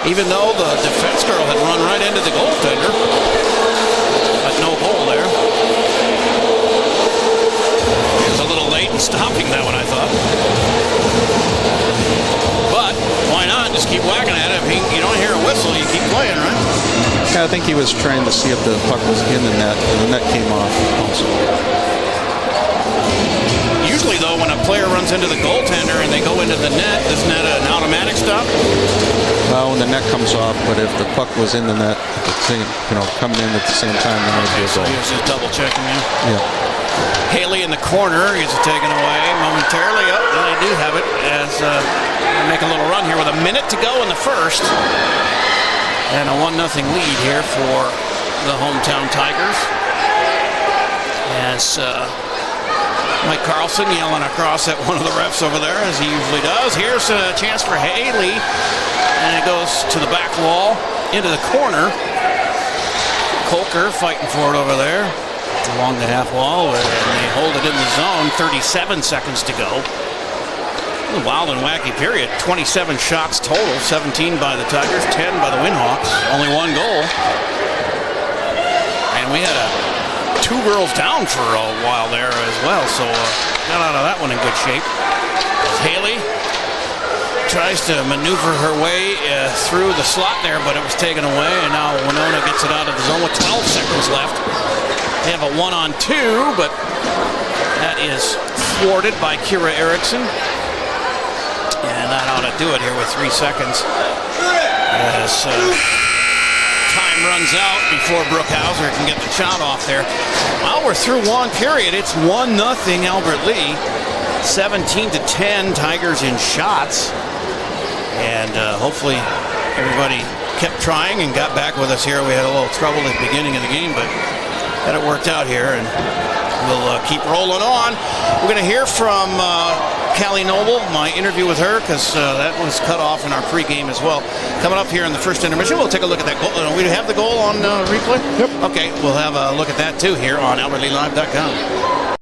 even though the defense girl had run right into the goaltender. But no goal there. He was a little late in stopping that one, I thought. But why not? Just keep whacking at it. If you don't hear a whistle, you keep playing, right? Yeah, I think he was trying to see if the puck was in the net, and the net came off also. Usually, though, when a player runs into the goaltender and they go into the net, isn't that an automatic stop? Well, when the net comes off, but if the puck was in the net at the same, coming in at the same time, then it would be a So goal. he was just double checking you. Yeah. Haley in the corner gets it taken away momentarily. Oh, they do have it as they make a little run here with a minute to go in the first. And a 1-0 lead here for the hometown Tigers. As Mike Carlson yelling across at one of the refs over there, as he usually does. Here's a chance for Haley. And it goes to the back wall, into the corner. Kolker fighting for it over there, along the half wall, and they hold it in the zone. 37 seconds to go. A wild and wacky period. 27 shots total, 17 by the Tigers, 10 by the Winhawks. Only one goal. And we had two girls down for a while there as well, so got out of that one in good shape. As Haley tries to maneuver her way through the slot there, but it was taken away, and now Winona gets it out of the zone with 12 seconds left. They have a 1-on-2, but that is thwarted by Kira Erickson. And that ought to do it here with 3 seconds. As time runs out before Brookhauser can get the shot off there. Well, we're through one period. It's 1-0 Albert Lea. 17-10 Tigers in shots. And hopefully everybody kept trying and got back with us here. We had a little trouble at the beginning of the game, but got it worked out here, and we'll keep rolling on. We're going to hear from Callie Noble, my interview with her, because that was cut off in our pregame as well. Coming up here in the first intermission, we'll take a look at that goal. We have the goal on replay? Yep. Okay, we'll have a look at that too here on AlbertLeeLive.com.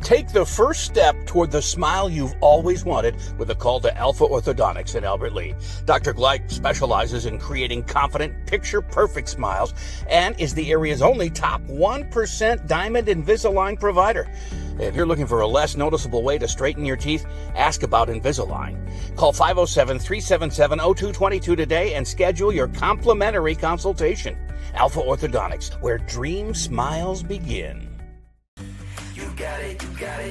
Take the first step toward the smile you've always wanted with a call to Alpha Orthodontics in Albert Lea. Dr. Gleich specializes in creating confident, picture-perfect smiles and is the area's only top 1% Diamond Invisalign provider. If you're looking for a less noticeable way to straighten your teeth, ask about Invisalign. Call 507-377-0222 today and schedule your complimentary consultation. Alpha Orthodontics, where dream smiles begin. You got it, yeah,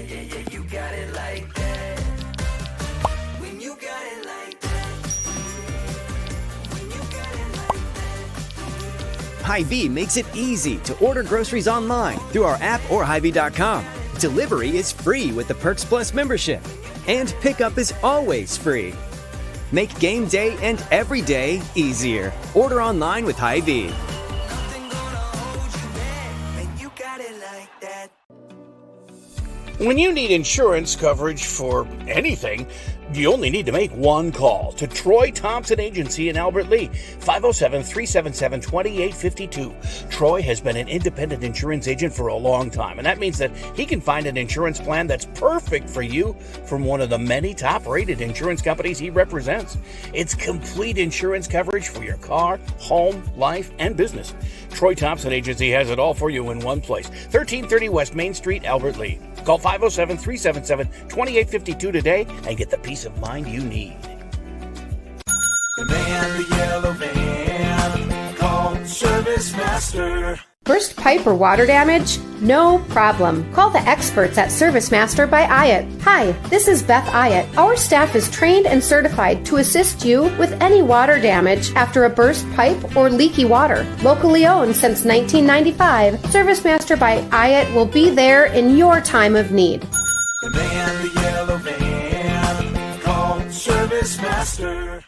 you got it like that. When you got it like that. When you got it like that. Hy-Vee makes it easy to order groceries online through our app or Hy-Vee.com. Delivery is free with the Perks Plus membership, and pickup is always free. Make game day and every day easier. Order online with Hy-Vee. Nothing gonna hold you back when you got it like that. When you need insurance coverage for anything, you only need to make one call to Troy Thompson Agency in Albert Lea, 507-377-2852. Troy has been an independent insurance agent for a long time, and that means that he can find an insurance plan that's perfect for you from one of the many top-rated insurance companies he represents. It's complete insurance coverage for your car, home, life, and business. Troy Thompson Agency has it all for you in one place, 1330 West Main Street, Albert Lea. Call 507-377-2852 today and get the peace of mind you need. The man, the yellow van, call Service Master. Burst pipe or water damage? No problem. Call the experts at Service Master by Ayat. Hi, this is Beth Ayat. Our staff is trained and certified to assist you with any water damage after a burst pipe or leaky water. Locally owned since 1995, Service Master by Ayat will be there in your time of need. The man, the yellow van, call Service Master.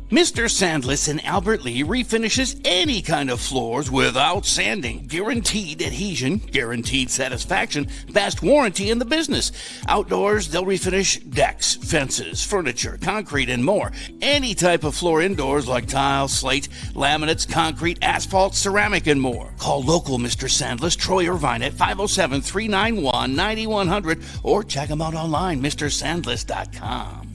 Mr. Sandless in Albert Lea refinishes any kind of floors without sanding. Guaranteed adhesion, guaranteed satisfaction, best warranty in the business. Outdoors, they'll refinish decks, fences, furniture, concrete, and more. Any type of floor indoors like tile, slate, laminates, concrete, asphalt, ceramic, and more. Call local Mr. Sandless, Troy Irvine at 507-391-9100 or check them out online, MrSandless.com.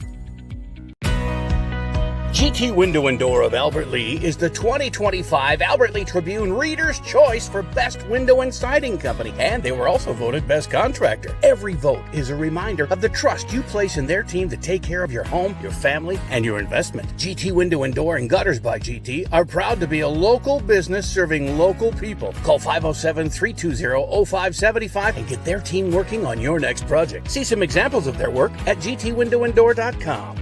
GT Window and Door of Albert Lea is the 2025 Albert Lea Tribune Reader's Choice for Best Window and Siding Company, and they were also voted Best Contractor. Every vote is a reminder of the trust you place in their team to take care of your home, your family, and your investment. GT Window and Door and Gutters by GT are proud to be a local business serving local people. Call 507-320-0575 and get their team working on your next project. See some examples of their work at gtwindowanddoor.com.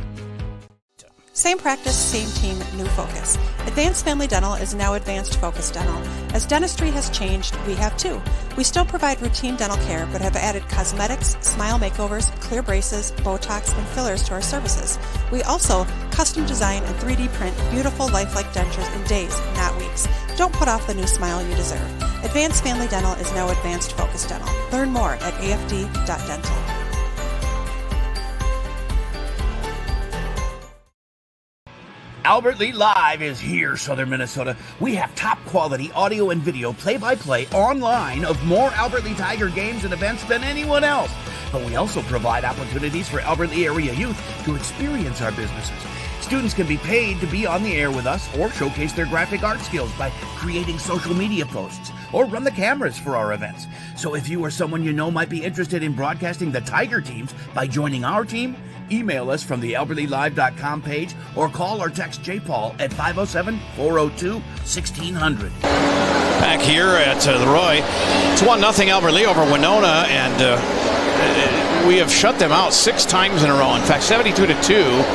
Same practice, same team, new focus. Advanced Family Dental is now Advanced Focus Dental. As dentistry has changed, we have too. We still provide routine dental care, but have added cosmetics, smile makeovers, clear braces, Botox, and fillers to our services. We also custom design and 3D print beautiful lifelike dentures in days, not weeks. Don't put off the new smile you deserve. Advanced Family Dental is now Advanced Focus Dental. Learn more at afd.dental. Albert Lea Live is here, Southern Minnesota. We have top quality audio and video play-by-play online of more Albert Lea Tiger games and events than anyone else. But we also provide opportunities for Albert Lea area youth to experience our businesses. Students can be paid to be on the air with us or showcase their graphic art skills by creating social media posts or run the cameras for our events. So if you or someone you know might be interested in broadcasting the Tiger teams by joining our team, email us from the albertlealive.com page or call or text J. Paul at 507-402-1600. Back here at the Roy, it's 1-0 Albert Lea over Winona, and we have shut them out 6 times in a row. In fact, 72-2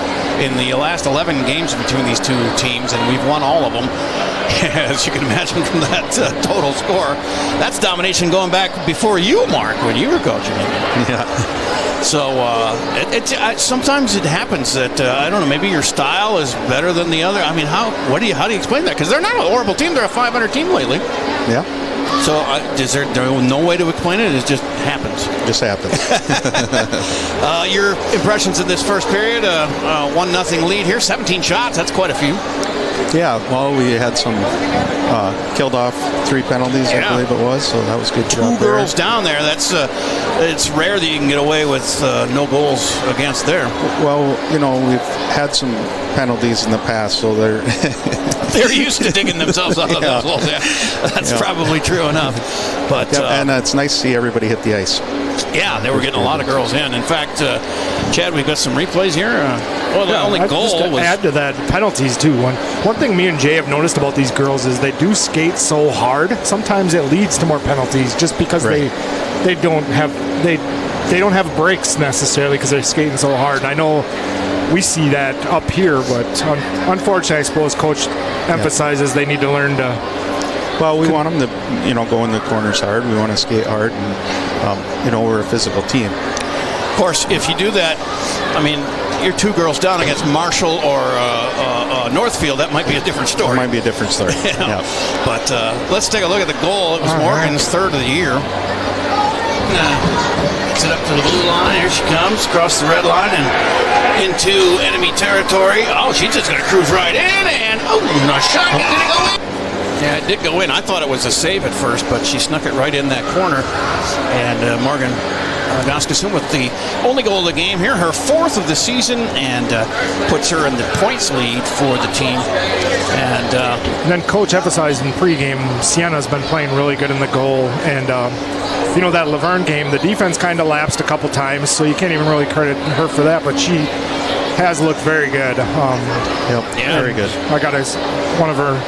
in the last 11 games between these two teams, and we've won all of them. As you can imagine from that total score, that's domination going back before you, Mark, when you were coaching. Yeah. So sometimes it happens that I don't know. Maybe your style is better than the other. I mean, how do you explain that? Because they're not a horrible team. They're a 500 team lately. Yeah. So is there no way to explain it? It just happens. Just happens. Your impressions of this first period? 1-0 lead here. 17 shots. That's quite a few. Yeah, well, we had some killed off 3 penalties, I believe it was, so that was good. 2 girls down there. That's it's rare that you can get away with no goals against there. Well, you know, we've had some penalties in the past, so they're they're used to digging themselves out of those holes. Yeah, that's probably true enough. But and it's nice to see everybody hit the ice. Yeah, they were getting a lot of girls in. In fact, Chad, we've got some replays here. The only goal was... add to that, penalties, too. One thing me and Jay have noticed about these girls is they do skate so hard. Sometimes it leads to more penalties just because they don't have breaks necessarily because they're skating so hard. And I know we see that up here, but unfortunately, I suppose Coach emphasizes they need to learn to... Well, we want them to, go in the corners hard. We want to skate hard, and we're a physical team. Of course, if you do that, I mean, you're 2 girls down against Marshall or Northfield. That might be a different story. It might be a different story. Yeah. But let's take a look at the goal. It was Morgan's 3rd of the year. Gets it up to the blue line. Here she comes across the red line and into enemy territory. Oh, she's just going to cruise right in, and no shot. Did it go in? Yeah, it did go in. I thought it was a save at first, but she snuck it right in that corner. And Morgan Goskeson with the only goal of the game here, her 4th of the season, and puts her in the points lead for the team. And then Coach emphasized in pregame, Sienna's been playing really good in the goal. And, that Laverne game, the defense kind of lapsed a couple times, so you can't even really credit her for that, but she has looked very good. Very good. I got one of her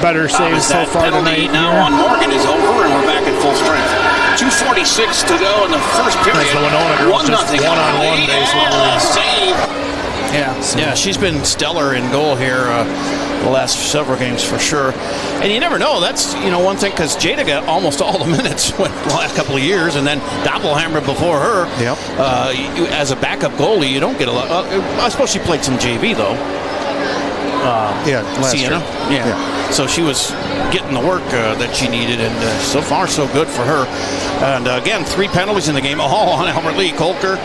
better saves so far tonight. Now on Morgan is over, and we're back at full strength. 2:46 to go in the first period. The Winona girls just one-on-one, basically. Save. Yeah, she's been stellar in goal here the last several games for sure. And you never know. That's one thing, because Jada got almost all the minutes the last couple of years, and then Doppelhammer before her. Yep. As a backup goalie, you don't get a lot. I suppose she played some JV though. last Sienna. year. Yeah. So she was getting the work that she needed, and so far so good for her. And again, 3 penalties in the game, all on Albert Lee. Kolker,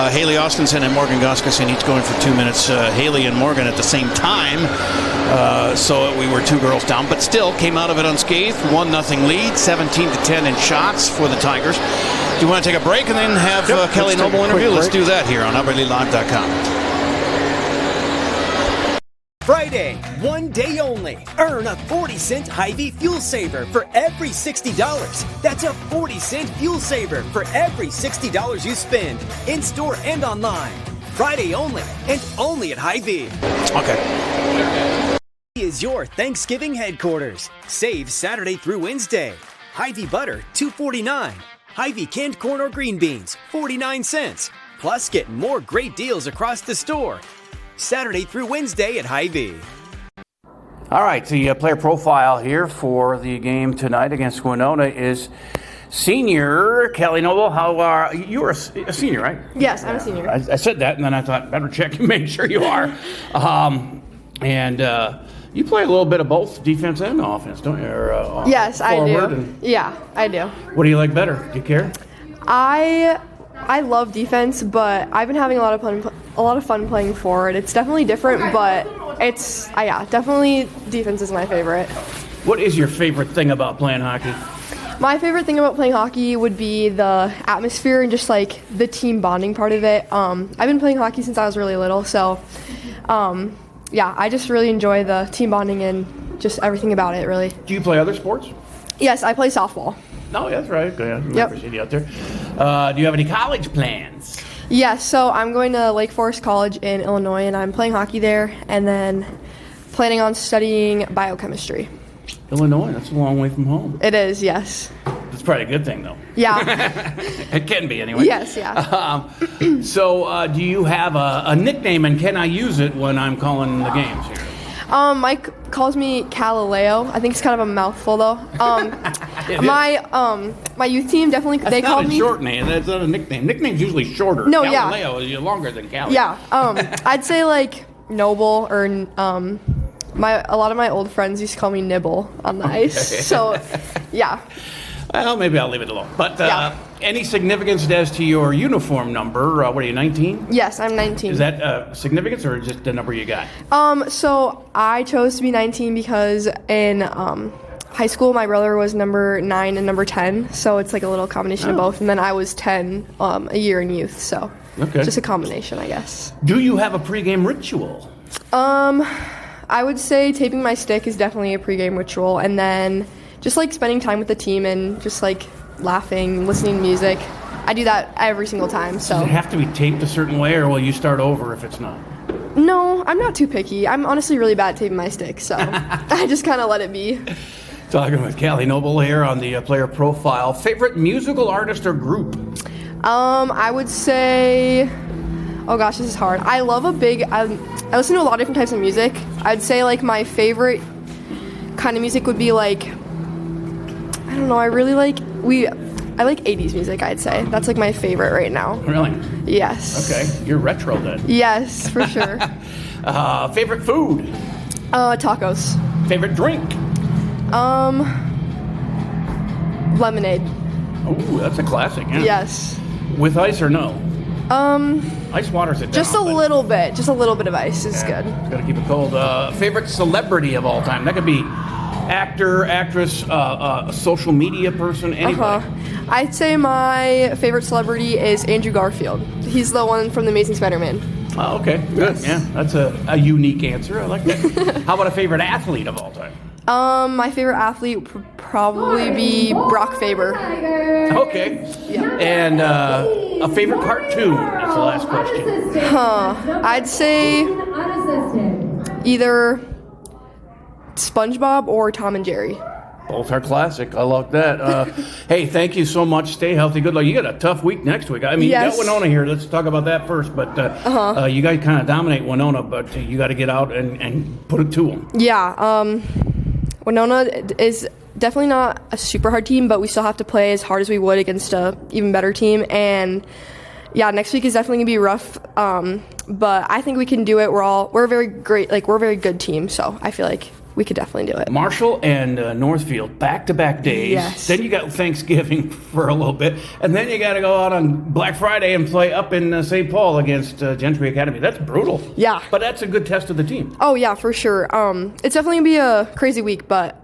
Haley Austinson, and Morgan Goskinson each going for 2 minutes. Haley and Morgan at the same time. So we were 2 girls down, but still came out of it unscathed. 1-0 lead, 17-10 in shots for the Tigers. Do you want to take a break and then have Kelly Noble interview? Let's do that here on AlbertLeeLive.com. Friday, one day only. Earn a 40-cent Hy-Vee fuel saver for every $60. That's a 40-cent fuel saver for every $60 you spend, in-store and online. Friday only, and only at Hy-Vee. Okay. Is your Thanksgiving headquarters. Save Saturday through Wednesday. Hy-Vee butter, $2.49. Hy-Vee canned corn or green beans, 49 cents. Plus, get more great deals across the store. Saturday through Wednesday at Hy-Vee. All right, the player profile here for the game tonight against Winona is senior Kelly Noble. How are you? Are a senior, right? Yes, I'm a senior. I said that, and then I thought better check and make sure you are. You play a little bit of both defense and offense, don't you? Or, yes, I do. Yeah, I do. What do you like better? Do you care? I love defense, but I've been having a lot of fun playing forward. It's definitely different, but definitely defense is my favorite. What is your favorite thing about playing hockey? My favorite thing about playing hockey would be the atmosphere and just like the team bonding part of it. I've been playing hockey since I was really little, so I just really enjoy the team bonding and just everything about it, really. Do you play other sports? Yes, I play softball. No, that's right. Good. Yep. Appreciate you out there. Do you have any college plans? Yes, so I'm going to Lake Forest College in Illinois, and I'm playing hockey there, and then planning on studying biochemistry. Illinois, that's a long way from home. It is, yes. That's probably a good thing, though. Yeah. It can be, anyway. Yes, yeah. So do you have a nickname, and can I use it when I'm calling the games here? Mike calls me Galileo. I think it's kind of a mouthful, though. My youth team definitely, they call me... That's not a short name. That's not a nickname. Nickname's usually shorter. No, Galileo is longer than Cali. Yeah. I'd say, like, Noble or... a lot of my old friends used to call me Nibble on the ice. So, yeah. Well, maybe I'll leave it alone. But any significance as to your uniform number? What are you, 19? Yes, I'm 19. Is that significance or just the number you got? So I chose to be 19 because in high school my brother was number 9 and number 10. So it's like a little combination of both. And then I was 10 a year in youth. So just a combination, I guess. Do you have a pregame ritual? I would say taping my stick is definitely a pregame ritual. And then just like spending time with the team and just like laughing, listening to music. I do that every single time. So does it have to be taped a certain way, or will you start over if it's not? No, I'm not too picky. I'm honestly really bad at taping my stick, so I just kind of let it be. Talking with Callie Noble here on the player profile. Favorite musical artist or group? I would say, oh gosh, this is hard. I listen to a lot of different types of music. I'd say like my favorite kind of music would be like, I don't know, I like 80s music, I'd say. That's like my favorite right now. Really? Yes. Okay, you're retro then. Yes, for sure. Favorite food? Tacos. Favorite drink? Lemonade. Oh, that's a classic, yeah. Yes. With ice or no? Ice waters it down. Just a little bit. Just a little bit of ice is good. Gotta keep it cold. Favorite celebrity of all time? That could be actor, actress, a social media person, anybody. I'd say my favorite celebrity is Andrew Garfield. He's the one from The Amazing Spider-Man. Oh, okay. Good. Yes. Yeah, that's a unique answer. I like that. How about a favorite athlete of all time? My favorite athlete would probably be Brock Faber. Okay. Yeah. And a favorite cartoon? That's the last question. I'd say either SpongeBob or Tom and Jerry. Both are classic. I love that. Hey, thank you so much. Stay healthy. Good luck. You got a tough week next week. I mean, yes. You got Winona here. Let's talk about that first. But you guys kind of dominate Winona, but you got to get out and put it to them. Yeah. Winona is definitely not a super hard team, but we still have to play as hard as we would against a even better team. And yeah, next week is definitely gonna be rough. But I think we can do it. We're a very great, we're a very good team. So I feel like we could definitely do it. Marshall and Northfield, back-to-back days. Yes. Then you got Thanksgiving for a little bit. And then you got to go out on Black Friday and play up in St. Paul against Gentry Academy. That's brutal. Yeah. But that's a good test of the team. Oh, yeah, for sure. It's definitely going to be a crazy week, but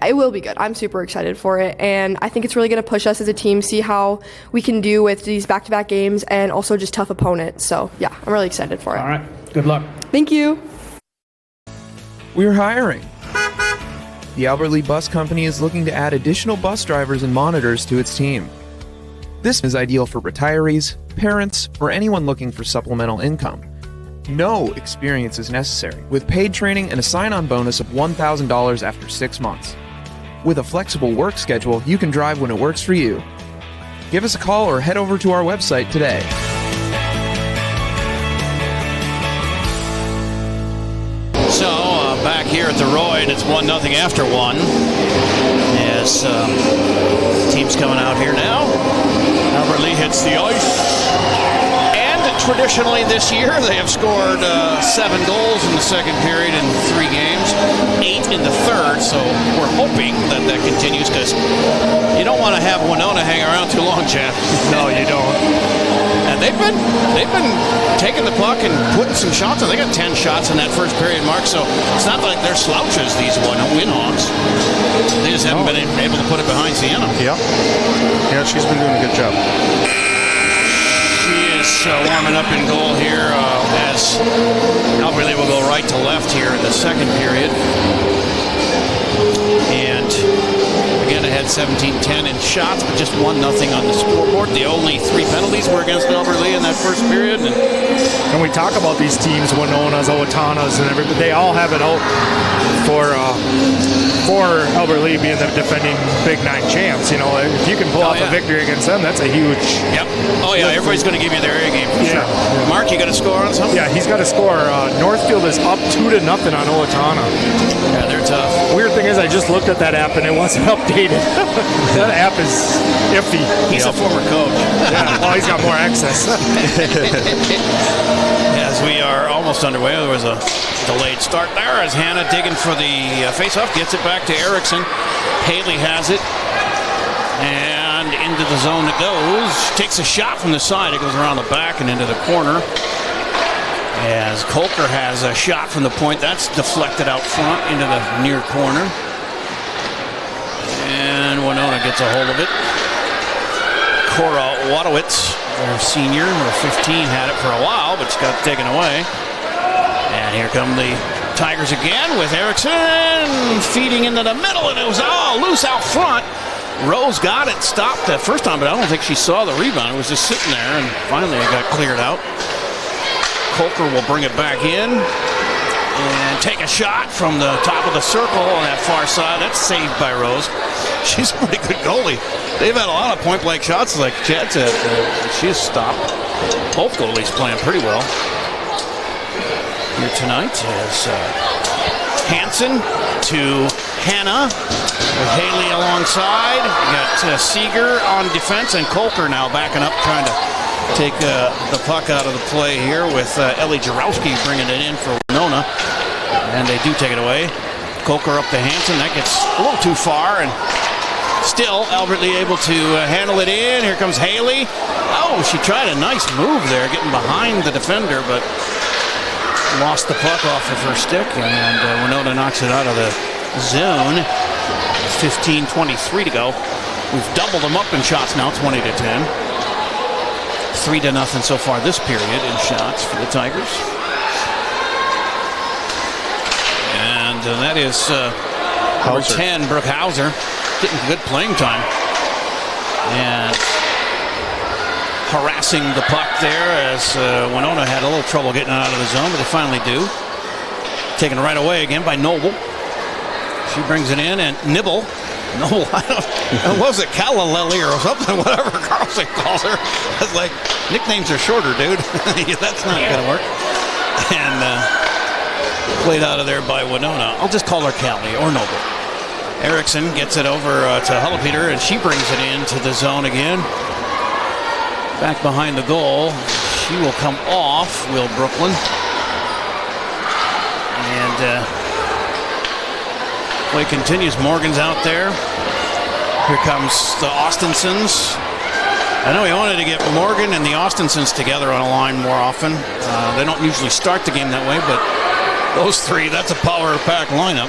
it will be good. I'm super excited for it. And I think it's really going to push us as a team, see how we can do with these back-to-back games and also just tough opponents. So, yeah, I'm really excited for it. All right. Good luck. Thank you. We're hiring. The Albert Lee Bus Company is looking to add additional bus drivers and monitors to its team. This is ideal for retirees, parents, or anyone looking for supplemental income. No experience is necessary, with paid training and a sign-on bonus of $1,000 after 6 months. With a flexible work schedule, you can drive when it works for you. Give us a call or head over to our website today. So back here at the Roy, and it's 1-0 after one. As team's coming out here now. Albert Lee hits the ice. And traditionally this year, they have scored 7 goals in the second period in 3 games, 8 in the third. So we're hoping that that continues, because you don't want to have Winona hang around too long, Chad. No, you don't. And they've been taking the puck and putting some shots on. They got 10 shots in that first period, Mark. So it's not like they're slouches, these Winhawks. They just haven't been able to put it behind Sienna. Yeah. Yeah, she's been doing a good job. She is warming up in goal here as Albert Lee will go right to left here in the second period. And again, it had 17-10 in shots, but just 1-0 on the scoreboard. The only 3 penalties were against Albert Lee in that first period. And we talk about these teams, Winonas, Owatannas, and everything. They all have it out for Albert Lee being the defending Big 9 champs. You know, if you can pull off a victory against them, that's a huge. Yep. Oh yeah, everybody's going to give you their A game for sure. Mark, you got a score on something? Yeah, he's got a score. Northfield is up 2-0 on Owatonna. Yeah, they're tough. Weird thing is, I just looked at that app and it wasn't updated. That app is iffy. He's a former coach. Yeah, well, he's got more access. As we are almost underway, there was a delayed start there as Hannah digging for the face-off, gets it back to Erickson. Haley has it, and into the zone it goes. Takes a shot from the side. It goes around the back and into the corner. As Colker has a shot from the point. That's deflected out front into the near corner. And Winona gets a hold of it. Cora Wadowitz, their senior, number 15, had it for a while, but it's got taken away. And here come the Tigers again with Erickson feeding into the middle, and it was all loose out front. Rose got it, stopped the first time, but I don't think she saw the rebound. It was just sitting there, and finally it got cleared out. Colker will bring it back in and take a shot from the top of the circle on that far side. That's saved by Rose. She's a pretty good goalie. They've had a lot of point-blank shots, like Chad said. She's stopped. Both goalies playing pretty well here tonight. As Hansen to Hannah with Haley alongside. You got Seeger on defense, and Colker now backing up, trying to take the puck out of the play here with Ellie Jarowski bringing it in for Winona. And they do take it away. Colker up to Hansen. That gets a little too far, and still Albert Lee able to handle it in. Here comes Haley. Oh, she tried a nice move there, getting behind the defender, but lost the puck off of her stick, and Winona knocks it out of the zone. 15:23 to go. We've doubled them up in shots now, 20-10. 3-0 so far this period in shots for the Tigers. And that is number 10, Brooke Hauser, getting good playing time. And harassing the puck there as Winona had a little trouble getting out of the zone, but they finally do. Taken right away again by Noble. She brings it in, and Nibble. No, what was it, Calalelli or something, whatever Carlson calls her. It's like, nicknames are shorter, dude. That's not going to work. And played out of there by Winona. I'll just call her Callie or Noble. Erickson gets it over to Hullapeter, and she brings it into the zone again. back behind the goal. She will come off, will Brooklyn. And play continues. Morgan's out there. Here comes the Austensons. I know he wanted to get Morgan and the Austensons together on a line more often. They don't usually start the game that way, but those three, that's a power-pack lineup.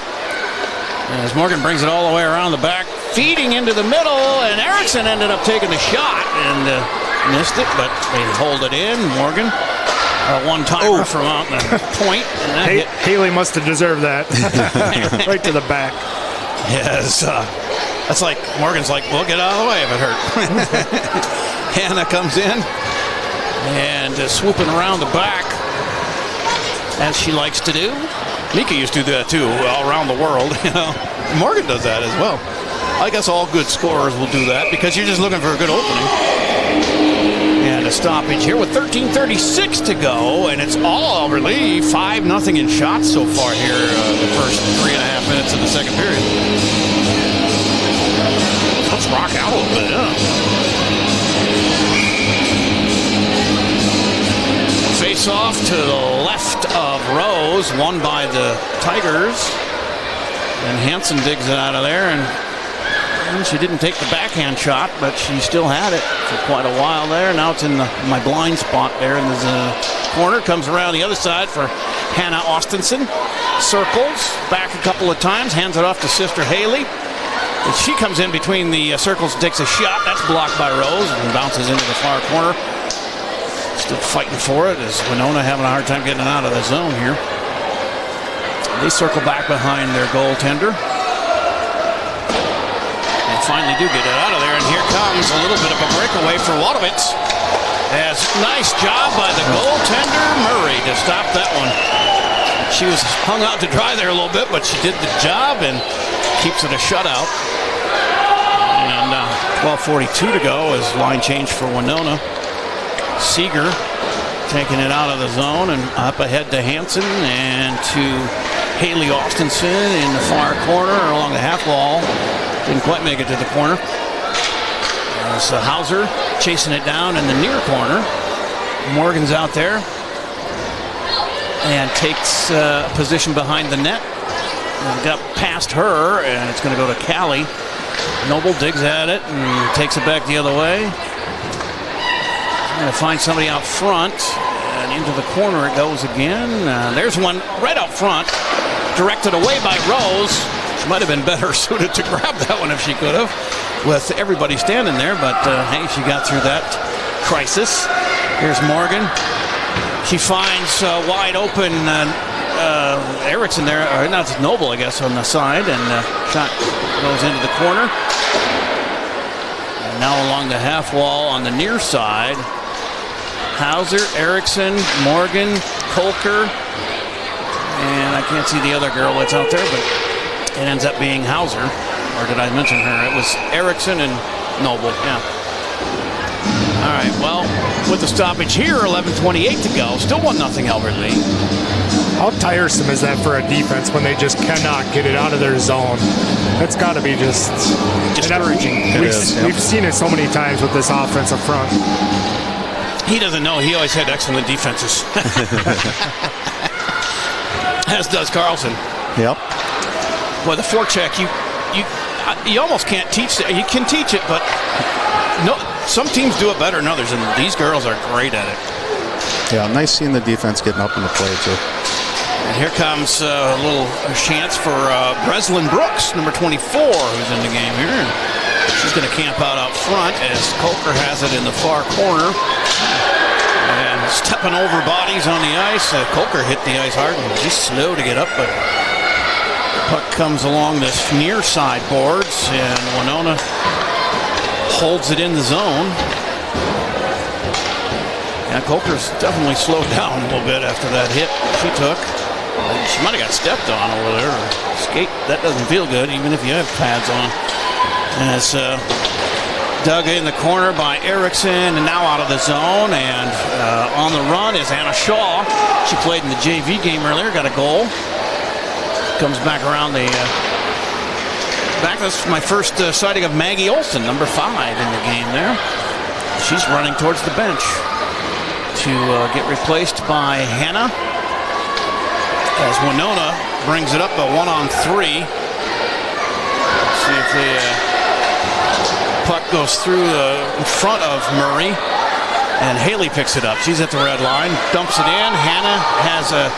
As Morgan brings it all the way around the back, feeding into the middle, and Erickson ended up taking the shot and missed it, but they hold it in. Morgan, a one-timer from out the point. And that hit. Haley must have deserved that. Right to the back. Yes. That's like, Morgan's like, well, get out of the way if it hurt. Hannah comes in and swooping around the back, as she likes to do. Mika used to do that too, all around the world. You know, Morgan does that as well. I guess all good scorers will do that because you're just looking for a good opening. And a stoppage here with 13:36 to go, and it's all Albert Lee, 5-0 in shots so far here the first 3.5 minutes of the second period. Let's rock out a little bit, yeah. Face off to the left of Rose, won by the Tigers. And Hansen digs it out of there, and she didn't take the backhand shot, but she still had it for quite a while there. Now it's in my blind spot there in the corner. Comes around the other side for Hannah Austenson. Circles back a couple of times, hands it off to sister Haley. And she comes in between the circles and takes a shot. That's blocked by Rose and bounces into the far corner. Still fighting for it as Winona having a hard time getting out of the zone here. They circle back behind their goaltender. And finally do get it out of there. And here comes a little bit of a breakaway for Wadowitz. As nice job by the goaltender, Murray, to stop that one. She was hung out to dry there a little bit, but she did the job and keeps it a shutout. And 12:42 to go as line change for Winona. Seeger taking it out of the zone and up ahead to Hansen and to Haley Austenson in the far corner along the half wall. Didn't quite make it to the corner. So Hauser chasing it down in the near corner. Morgan's out there and takes a position behind the net. And got past her, and it's going to go to Callie. Noble digs at it and takes it back the other way. Going to find somebody out front, and into the corner it goes again. There's one right out front, directed away by Rose. She might have been better suited to grab that one if she could have, with everybody standing there, but hey, she got through that crisis. Here's Morgan. She finds wide open Erickson there, or not, it's Noble, I guess, on the side, and shot goes into the corner. And now along the half wall on the near side, Hauser, Erickson, Morgan, Kolker, and I can't see the other girl that's out there, but it ends up being Hauser. Or did I mention her? It was Erickson and Noble, yeah. All right, well, with the stoppage here, 11:28 to go, still 1-0 Albert Lee. How tiresome is that for a defense when they just cannot get it out of their zone? That's got to be just discouraging. We've seen it so many times with this offensive front. He doesn't know. He always had excellent defenses. As does Carlson. Yep. Well, the forecheck, you almost can't teach that. You can teach it, but no, some teams do it better than others, and these girls are great at it. Yeah, nice seeing the defense getting up in the play, too. And here comes a little chance for Breslin Brooks, number 24, who's in the game here. She's going to camp out front as Kolker has it in the far corner. And stepping over bodies on the ice. Kolker hit the ice hard and just slow to get up, but the puck comes along this near side boards, and Winona holds it in the zone. Yeah, Kolker's definitely slowed down a little bit after that hit she took. She might have got stepped on over there. Skate, that doesn't feel good, even if you have pads on. And it's dug in the corner by Erickson, and now out of the zone. And on the run is Anna Shaw. She played in the JV game earlier, got a goal. Comes back around the back. That's my first sighting of Maggie Olson, number 5 in the game there. she's running towards the bench to get replaced by Hannah. As Winona brings it up a 1-on-3. Let's see if the puck goes through in front of Murray. And Haley picks it up. She's at the red line, dumps it in. Hannah has it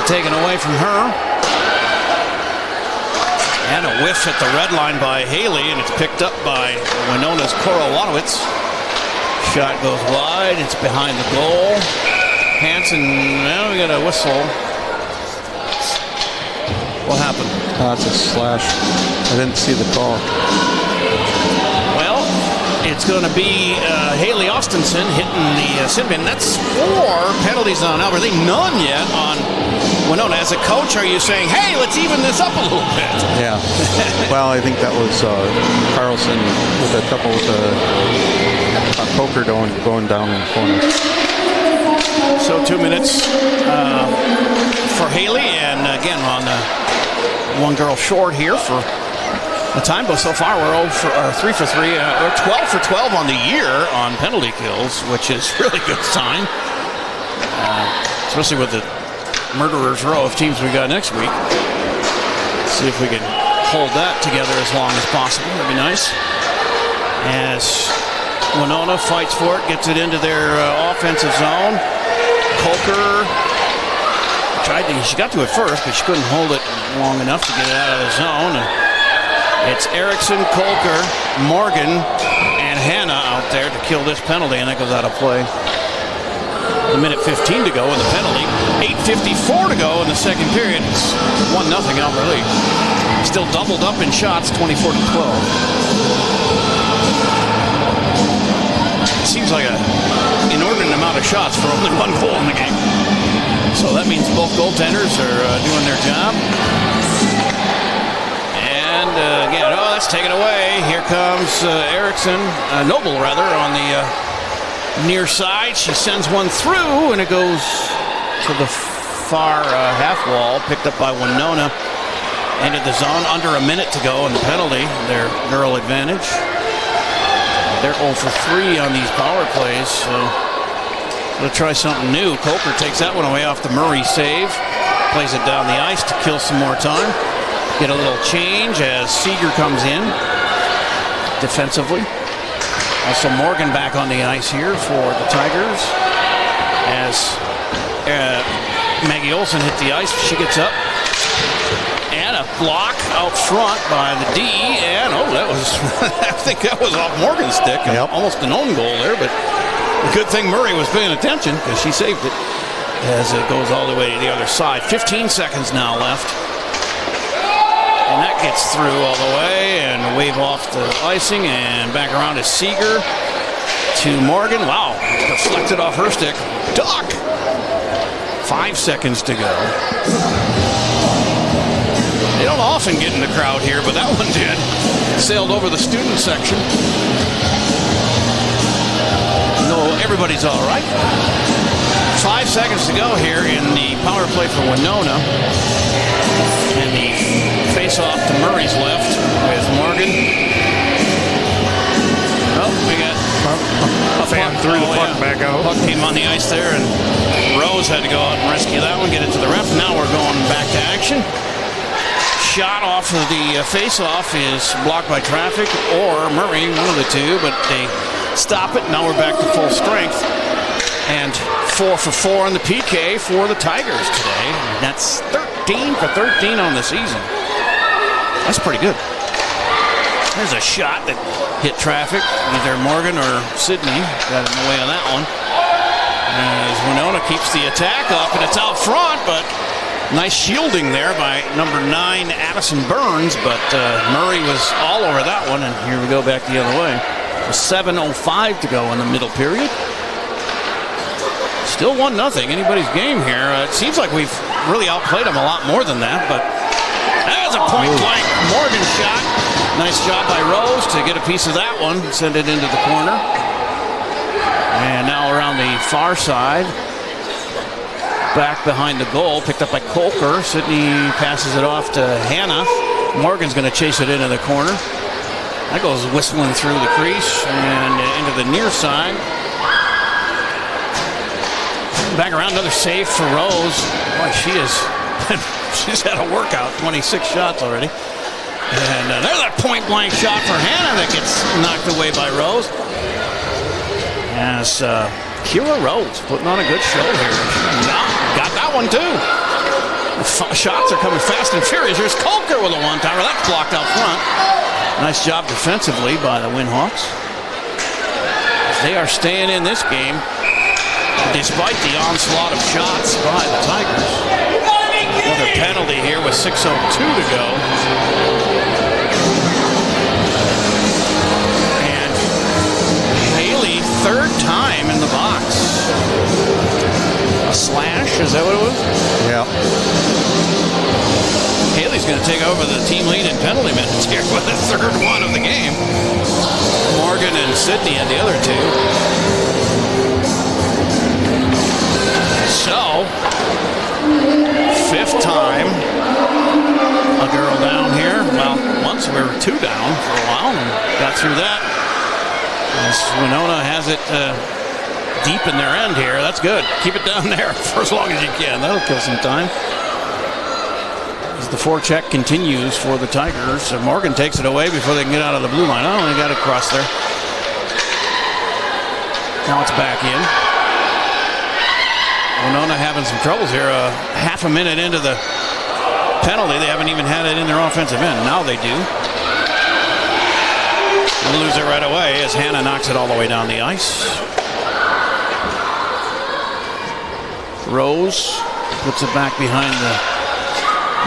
taken away from her. And a whiff at the red line by Haley, and it's picked up by Winona's Korowanowicz. Shot goes wide. It's behind the goal. Hansen, well, we got a whistle. What happened? It's a slash. I didn't see the call. Well, it's going to be Haley Austenson hitting the sin bin. That's 4 penalties on Alberta. None yet on Winona. As a coach, are you saying, hey, let's even this up a little bit? Yeah. Well, I think that was Carlson with a couple with a poker going down in the corner. So 2 minutes for Haley, and again on one girl short here for the time, but so far we're 3 for 3, or 12 for 12 on the year on penalty kills, which is really good sign, especially with the murderer's row of teams we got next week. Let's see if we can hold that together as long as possible. That'd be nice. As Winona fights for it, gets it into their offensive zone. Coker she got to it first, but she couldn't hold it long enough to get it out of the zone. And it's Erickson, Coker, Morgan, and Hannah out there to kill this penalty, and that goes out of play. A minute 15 to go in the penalty. 8:54 to go in the second period. It's 1-0 Alberta League. Still doubled up in shots, 24 to 12. It seems like an inordinate amount of shots for only 1 goal in the game. So that means both goaltenders are doing their job. And again, that's taken away. Here comes Erickson, Noble rather, on the near side. She sends one through, and it goes to the far half wall, picked up by Winona. Entered the zone, under a minute to go in the penalty, their girl advantage. They're 0 for 3 on these power plays, so they'll try something new. Coker takes that one away off the Murray save. Plays it down the ice to kill some more time. Get a little change as Seeger comes in defensively. Also Morgan back on the ice here for the Tigers. As Maggie Olsen hit the ice, she gets up. And a block out front by the D. And, that was, I think that was off Morgan's stick. Yep. Almost an own goal there, but a good thing Murray was paying attention because she saved it as it goes all the way to the other side. 15 seconds now left. And that gets through all the way and wave off the icing and back around to Seeger to Morgan. Wow, deflected off her stick. Duck! 5 seconds to go. They don't often get in the crowd here, but that one did. Sailed over the student section. No, everybody's all right. 5 seconds to go here in the power play for Winona. And the face-off to Murray's left with Morgan. Oh, we got a fan threw the puck back out. Puck came on the ice there, and Rose had to go out and rescue that one, get it to the ref. Now we're going back to action. Shot off of the face-off is blocked by traffic or Murray, one of the two, but they stop it. Now we're back to full strength. And 4 for 4 on the PK for the Tigers today. That's 13 for 13 on the season. That's pretty good. There's a shot that hit traffic. Either Morgan or Sydney got in the way on that one. As Winona keeps the attack up, and it's out front, but nice shielding there by number 9, Addison Burns, but Murray was all over that one, and here we go back the other way. 7:05 to go in the middle period. Still 1-0, anybody's game here. It seems like we've really outplayed them a lot more than that, but as a point-blank Morgan shot. Nice job by Rose to get a piece of that one, send it into the corner. And now around the far side. Back behind the goal, picked up by Coker. Sydney passes it off to Hannah. Morgan's going to chase it into the corner. That goes whistling through the crease and into the near side. Back around, another save for Rose. Boy, she's had a workout, 26 shots already. And there's that point-blank shot for Hannah that gets knocked away by Rose. As Kira Rose putting on a good show here. Got that one too. Shots are coming fast and furious. Here's Kolker with a one-timer. That's blocked out front. Nice job defensively by the Windhawks. They are staying in this game despite the onslaught of shots by the Tigers. Another penalty here with 6:02 to go. And Haley, third time in the box. A slash, is that what it was? Yeah. Haley's going to take over the team lead in penalty minutes here with the third one of the game. Morgan and Sydney and the other two. So, fifth time a girl down here. Well, once we were 2 down for a while and got through that. As Winona has it deep in their end here. That's good. Keep it down there for as long as you can. That'll kill some time. As the forecheck continues for the Tigers. Morgan takes it away before they can get out of the blue line. Oh, they got it across there. Now it's back in. Winona having some troubles here. Half a minute into the penalty. They haven't even had it in their offensive end. Now they do. They'll lose it right away as Hannah knocks it all the way down the ice. Rose puts it back behind the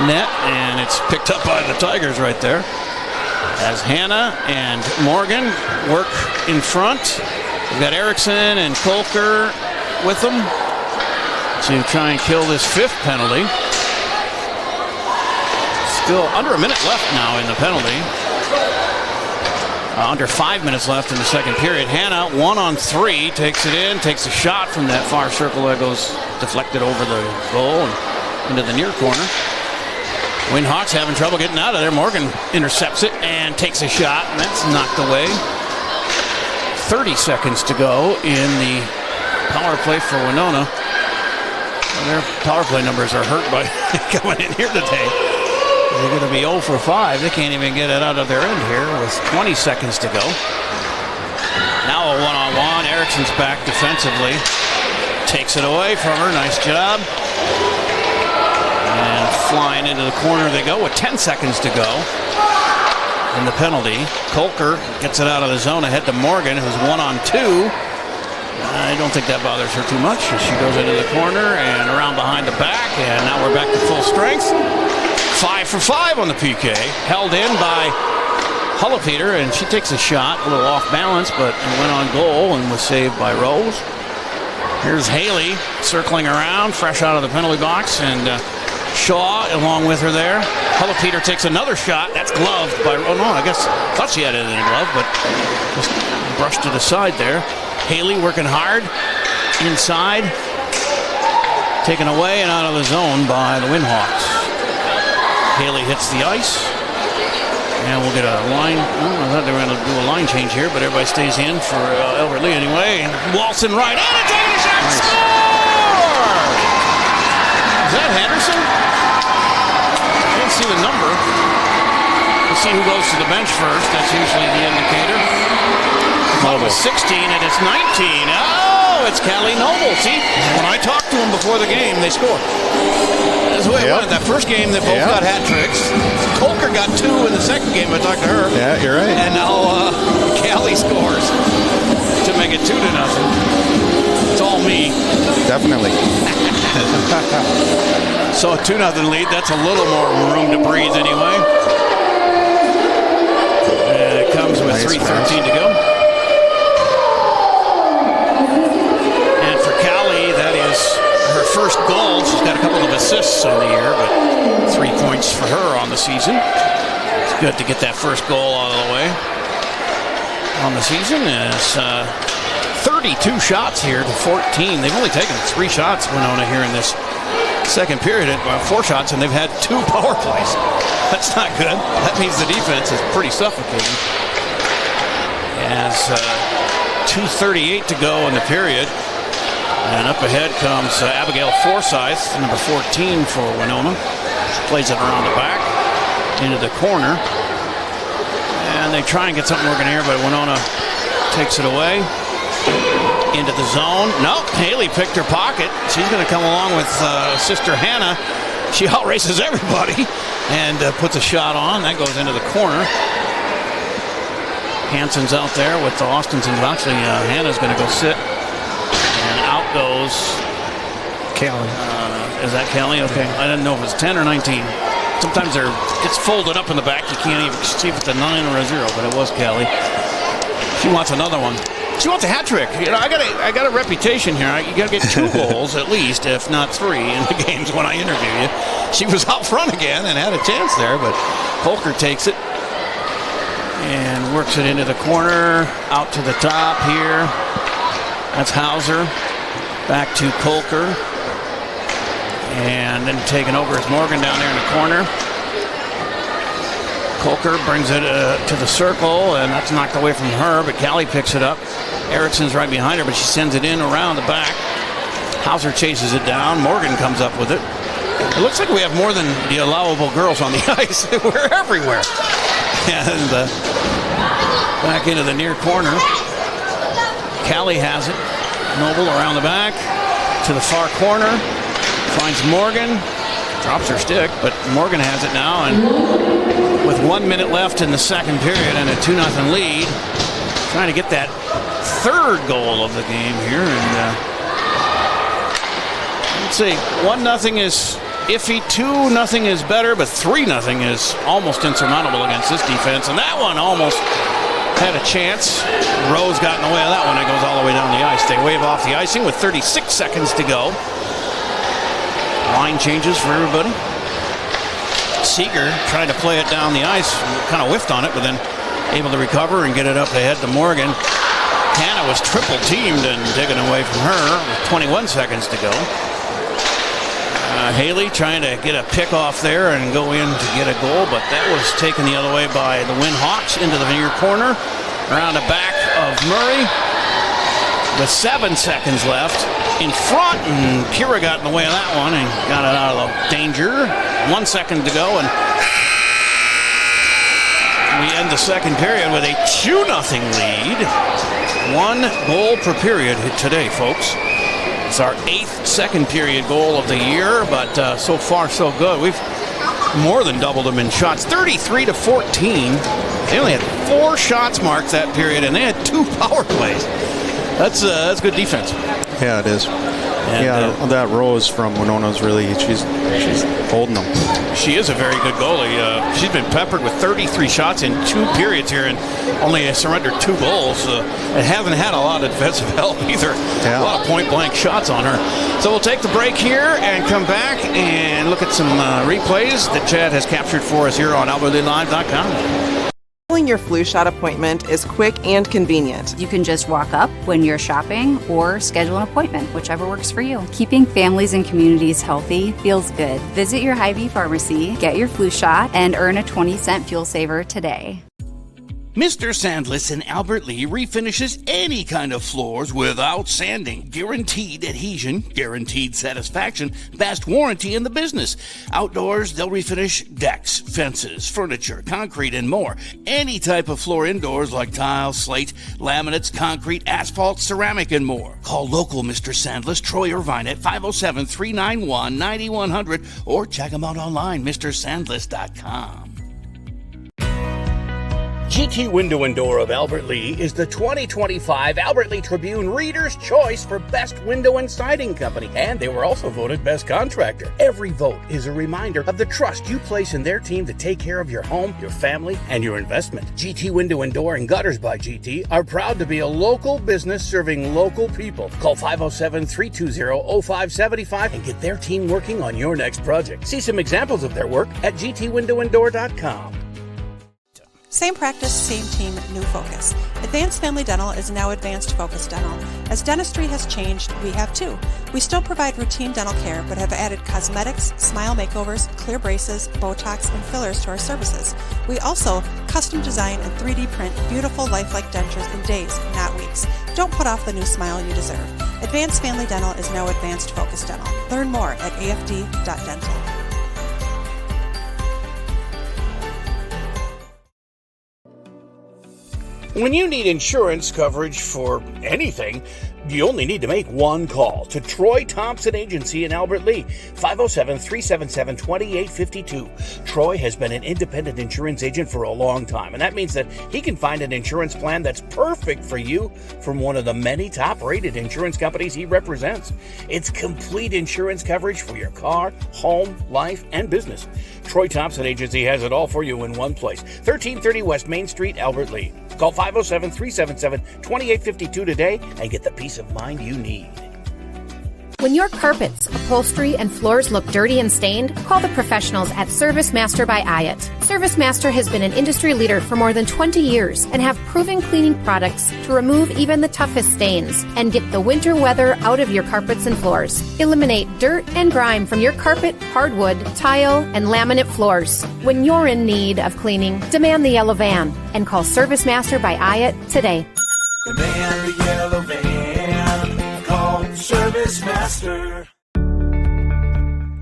net, and it's picked up by the Tigers right there. As Hannah and Morgan work in front. We've got Erickson and Kolker with them to try and kill this fifth penalty. Still under a minute left now in the penalty. Under 5 minutes left in the second period. Hannah, 1-on-3, takes it in, takes a shot from that far circle that goes deflected over the goal and into the near corner. Windhawks having trouble getting out of there. Morgan intercepts it and takes a shot, and that's knocked away. 30 seconds to go in the power play for Winona. Well, their power play numbers are hurt by coming in here today. They're going to be 0 for 5. They can't even get it out of their end here with 20 seconds to go. Now a one-on-one. Erickson's back defensively. Takes it away from her. Nice job. And flying into the corner they go with 10 seconds to go. In the penalty, Kolker gets it out of the zone ahead to Morgan, who's 1-on-2. I don't think that bothers her too much as she goes into the corner and around behind the back. And now we're back to full strength. 5 for 5 on the PK. Held in by Hullapeter, and she takes a shot, a little off balance, but it went on goal and was saved by Rose. Here's Haley circling around, fresh out of the penalty box, and Shaw along with her there. Hullapeter takes another shot. That's gloved by, oh no, I guess, thought she had it in a glove, but just brushed it aside there. Haley working hard inside, taken away and out of the zone by the Windhawks. Haley hits the ice, and we'll get a line. I thought they were going to do a line change here, but everybody stays in for Albert Lee anyway. And Walson right, and a taking shot, nice. Score! Is that Henderson? I didn't see the number. We'll see who goes to the bench first. That's usually the indicator. It was 16, and it's 19. Oh, it's Callie Noble. See, when I talked to them before the game, they scored. That's the way it went. That first game, they both got hat tricks. Kolker got 2 in the second game. I talked to her. Yeah, you're right. And now Callie scores to make it 2-0. It's all me. Definitely. So a 2-0 lead. That's a little more room to breathe anyway. And it comes with 3:13 to go. And for Callie, that is her first goal. She's got a couple of assists on the year, but 3 points for her on the season. It's good to get that first goal out of the way on the season. It's 32 shots here to 14. They've only taken 3 shots, Winona, here in this second period. 4 shots, and they've had 2 power plays. That's not good. That means the defense is pretty suffocating. as 2:38 to go in the period. And up ahead comes Abigail Forsyth, number 14 for Winona. She plays it around the back, into the corner. And they try and get something working here, but Winona takes it away. Into the zone. Nope, Haley picked her pocket. She's going to come along with sister Hannah. She outraces everybody and puts a shot on. That goes into the corner. Hansen's out there with the Austensons. Actually, Hannah's going to go sit. And out goes Callie. Is that Callie? Okay. I didn't know if it was 10 or 19. Sometimes it's folded up in the back. You can't even see if it's a 9 or a 0, but it was Callie. She wants another one. She wants a hat trick. You know, I got a reputation here. You got to get 2 goals at least, if not 3, in the games when I interview you. She was out front again and had a chance there, but Kolker takes it and works it into the corner, out to the top here. That's Hauser. Back to Kolker. And then taken over is Morgan down there in the corner. Kolker brings it to the circle, and that's knocked away from her, but Callie picks it up. Ericsson's right behind her, but she sends it in around the back. Hauser chases it down. Morgan comes up with it. It looks like we have more than the allowable girls on the ice. We're everywhere. And back into the near corner. Callie has it. Noble around the back to the far corner. Finds Morgan. Drops her stick, but Morgan has it now. And with 1 minute left in the second period and a 2-0 lead, trying to get that third goal of the game here. And let's see, 1-0 is iffy, 2-0 is better, but 3-0 is almost insurmountable against this defense. And that one almost had a chance. Rose got in the way of that one. It goes all the way down the ice. They wave off the icing with 36 seconds to go. Line changes for everybody. Seeger tried to play it down the ice, kind of whiffed on it, but then able to recover and get it up ahead to Morgan. Hannah was triple teamed and taken away from her with 21 seconds to go. Haley trying to get a pick off there and go in to get a goal, but that was taken the other way by the Winhawks into the near corner. Around the back of Murray with 7 seconds left in front, and Kira got in the way of that one and got it out of danger. 1 second to go, and we end the second period with a 2-0 lead. 1 goal per period today, folks. It's our 8th second period goal of the year, but so far so good. We've more than doubled them in shots, 33-14. They only had 4 shots marked that period, and they had 2 power plays. That's good defense. Yeah, it is. And, that Rose from Winona's really, she's holding them. She is a very good goalie. She's been peppered with 33 shots in 2 periods here and only surrendered 2 goals. And haven't had a lot of defensive help either. Yeah. A lot of point-blank shots on her. So we'll take the break here and come back and look at some replays that Chad has captured for us here on AlbertLeeLive.com. Your flu shot appointment is quick and convenient. You can just walk up when you're shopping or schedule an appointment, whichever works for you. Keeping families and communities healthy feels good. Visit your Hy-Vee pharmacy, get your flu shot, and earn a 20-cent fuel saver today. Mr. Sandless in Albert Lea refinishes any kind of floors without sanding. Guaranteed adhesion, guaranteed satisfaction, best warranty in the business. Outdoors, they'll refinish decks, fences, furniture, concrete, and more. Any type of floor indoors like tile, slate, laminates, concrete, asphalt, ceramic, and more. Call local Mr. Sandless, Troy Irvine at 507-391-9100 or check them out online, MrSandless.com. GT Window and Door of Albert Lea is the 2025 Albert Lea Tribune Reader's Choice for Best Window and Siding Company, and they were also voted Best Contractor. Every vote is a reminder of the trust you place in their team to take care of your home, your family, and your investment. GT Window and Door and Gutters by GT are proud to be a local business serving local people. Call 507-320-0575 and get their team working on your next project. See some examples of their work at gtwindowanddoor.com. Same practice, same team, new focus. Advanced Family Dental is now Advanced Focus Dental. As dentistry has changed, we have too. We still provide routine dental care, but have added cosmetics, smile makeovers, clear braces, Botox, and fillers to our services. We also custom design and 3D print beautiful lifelike dentures in days, not weeks. Don't put off the new smile you deserve. Advanced Family Dental is now Advanced Focus Dental. Learn more at afd.dental. When you need insurance coverage for anything, you only need to make one call to Troy Thompson Agency in Albert Lea, 507-377-2852. Troy has been an independent insurance agent for a long time, and that means that he can find an insurance plan that's perfect for you from one of the many top-rated insurance companies he represents. It's complete insurance coverage for your car, home, life, and business. Troy Thompson Agency has it all for you in one place, 1330 West Main Street, Albert Lea. Call 507-377-2852 today and get the peace of mind you need. When your carpets, upholstery, and floors look dirty and stained, call the professionals at Service Master by Hyatt. Service Master has been an industry leader for more than 20 years and have proven cleaning products to remove even the toughest stains and get the winter weather out of your carpets and floors. Eliminate dirt and grime from your carpet, hardwood, tile, and laminate floors. When you're in need of cleaning, demand the yellow van and call Service Master by Hyatt today. Demand the yellow van. Call Service Master.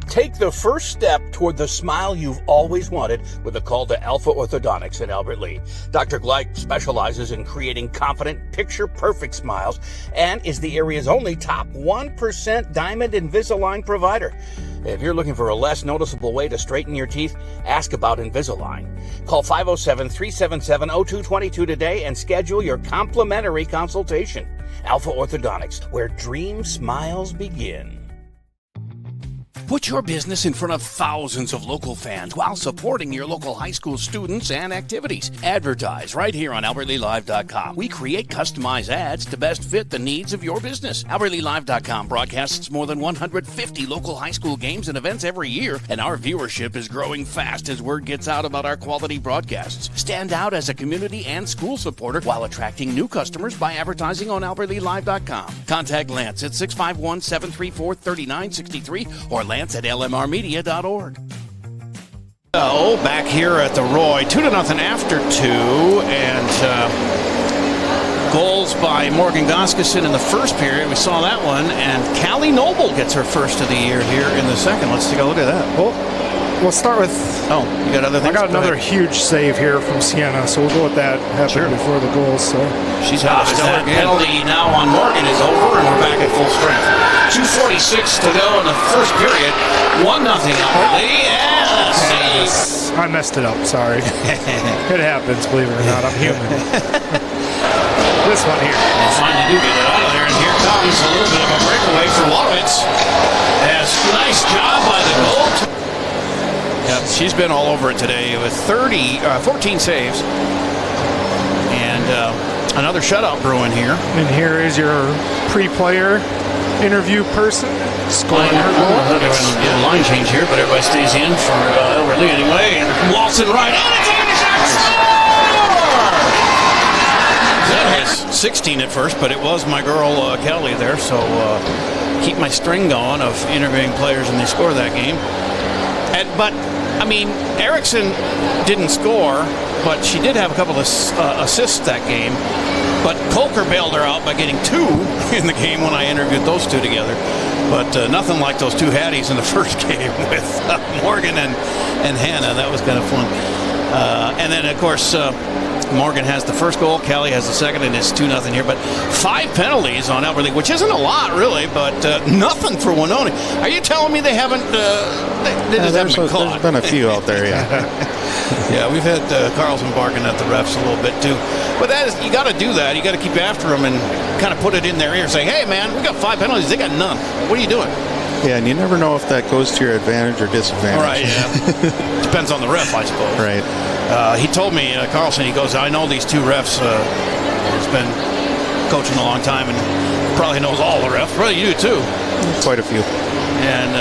Take the first step toward the smile you've always wanted with a call to Alpha Orthodontics in Albert Lea. Dr. Gleich specializes in creating confident, picture-perfect smiles and is the area's only top 1% Diamond Invisalign provider. If you're looking for a less noticeable way to straighten your teeth, ask about Invisalign. Call 507-377-0222 today and schedule your complimentary consultation. Alpha Orthodontics, where dream smiles begin. Put your business in front of thousands of local fans while supporting your local high school students and activities. Advertise right here on AlbertLeaLive.com. We create customized ads to best fit the needs of your business. AlbertLeaLive.com broadcasts more than 150 local high school games and events every year, and our viewership is growing fast as word gets out about our quality broadcasts. Stand out as a community and school supporter while attracting new customers by advertising on AlbertLeaLive.com. Contact Lance at 651-734-3963 or Lance at lmrmedia.org. So, back here at the Roy, 2-0 after 2, and goals by Morgan Goskeson in the first period. We saw that one, and Callie Noble gets her first of the year here in the second. Let's take a look at that. Well, we'll start with... Oh, you got other things? I got another huge save here from Sienna, so we'll go with that. Happened before the goals, so... She's had a stellar game. Penalty now on Morgan is over, and we're back at full strength. 2:46 to go in the first period. 1-0 Lee, and a save. I messed it up, sorry. It happens, believe it or not. I'm human. This one here. They finally do get it out of there, and here comes a little bit of a breakaway for Lovitz. Nice job by the goal. Yep, she's been all over it today with 14 saves. And another shutout brewing here. And here is your pre-player interview person scoring her goal. Yeah, line change here, but everybody stays in for Albert Lea anyway. And Walton right, and it's that has 16 at first, but it was my girl Kelly there, so keep my string going of interviewing players, and they score that game. But I mean, Erickson didn't score, but she did have a couple of assists that game. But Kolker bailed her out by getting 2 in the game when I interviewed those two together. But nothing like those two Hatties in the first game with Morgan and Hannah. That was kind of fun. And then, of course, Morgan has the first goal. Kelly has the second, and it's 2-0 here. But 5 penalties on Albert Lea, which isn't a lot, really, but nothing for Winona. Are you telling me they haven't they just haven't been caught? There's been a few out there, yeah. Yeah, we've had Carlson barking at the refs a little bit, too. But that is, you got to do that. You got to keep after them and kind of put it in their ear, saying, hey, man, we got 5 penalties. They got none. What are you doing? Yeah, and you never know if that goes to your advantage or disadvantage. Right, yeah. Depends on the ref, I suppose. Right. He told me, Carlson, he goes, I know these 2 refs. He's been coaching a long time and probably knows all the refs. Probably you do, too. Quite a few. And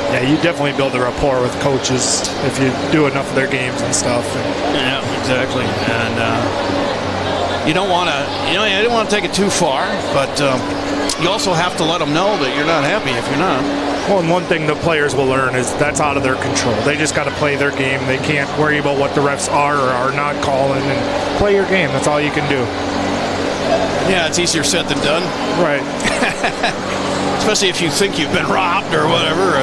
Yeah, you definitely build a rapport with coaches if you do enough of their games and stuff. Yeah, exactly. And you don't want to, you don't want to take it too far, but you also have to let them know that you're not happy if you're not. Well, and one thing the players will learn is that's out of their control. They just got to play their game. They can't worry about what the refs are or are not calling, and play your game. That's all you can do. Yeah, it's easier said than done. Right. Especially if you think you've been robbed or whatever,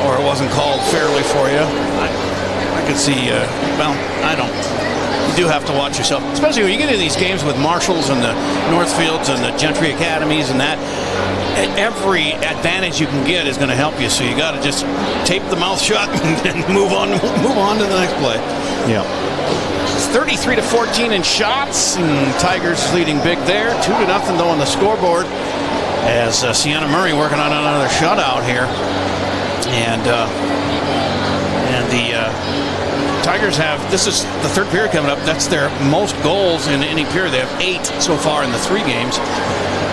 or it wasn't called fairly for you. I could see, well, I don't. You do have to watch yourself, especially when you get into these games with Marshalls and the Northfields and the Gentry Academies and that. Every advantage you can get is going to help you, so you got to just tape the mouth shut and move on to the next play. Yeah. It's 33-14 in shots, and Tigers leading big there. 2-0 though on the scoreboard, as Sienna Murray working on another shutout here, and the Tigers have, this is the third period coming up. That's their most goals in any period. They have 8 so far in the 3 games.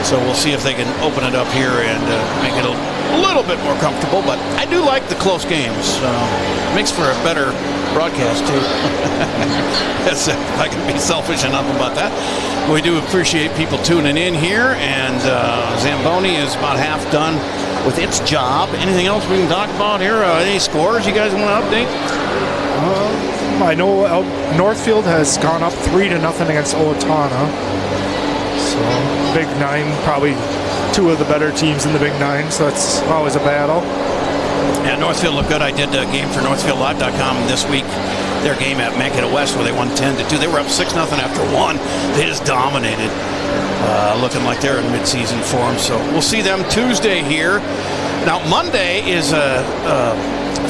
So we'll see if they can open it up here and make it a little bit more comfortable. But I do like the close games. Makes for a better broadcast, too. If I can be selfish enough about that. We do appreciate people tuning in here. And Zamboni is about half done with its job. Anything else we can talk about here? Any scores you guys want to update? I know Northfield has gone up 3-0 against Owatonna. So Big Nine, probably 2 of the better teams in the Big Nine, so that's always a battle. Yeah, Northfield looked good. I did a game for NorthfieldLive.com this week. Their game at Mankato West, where they won 10-2. They were up 6-0 after 1. They just dominated, looking like they're in midseason form. So we'll see them Tuesday here. Now Monday is a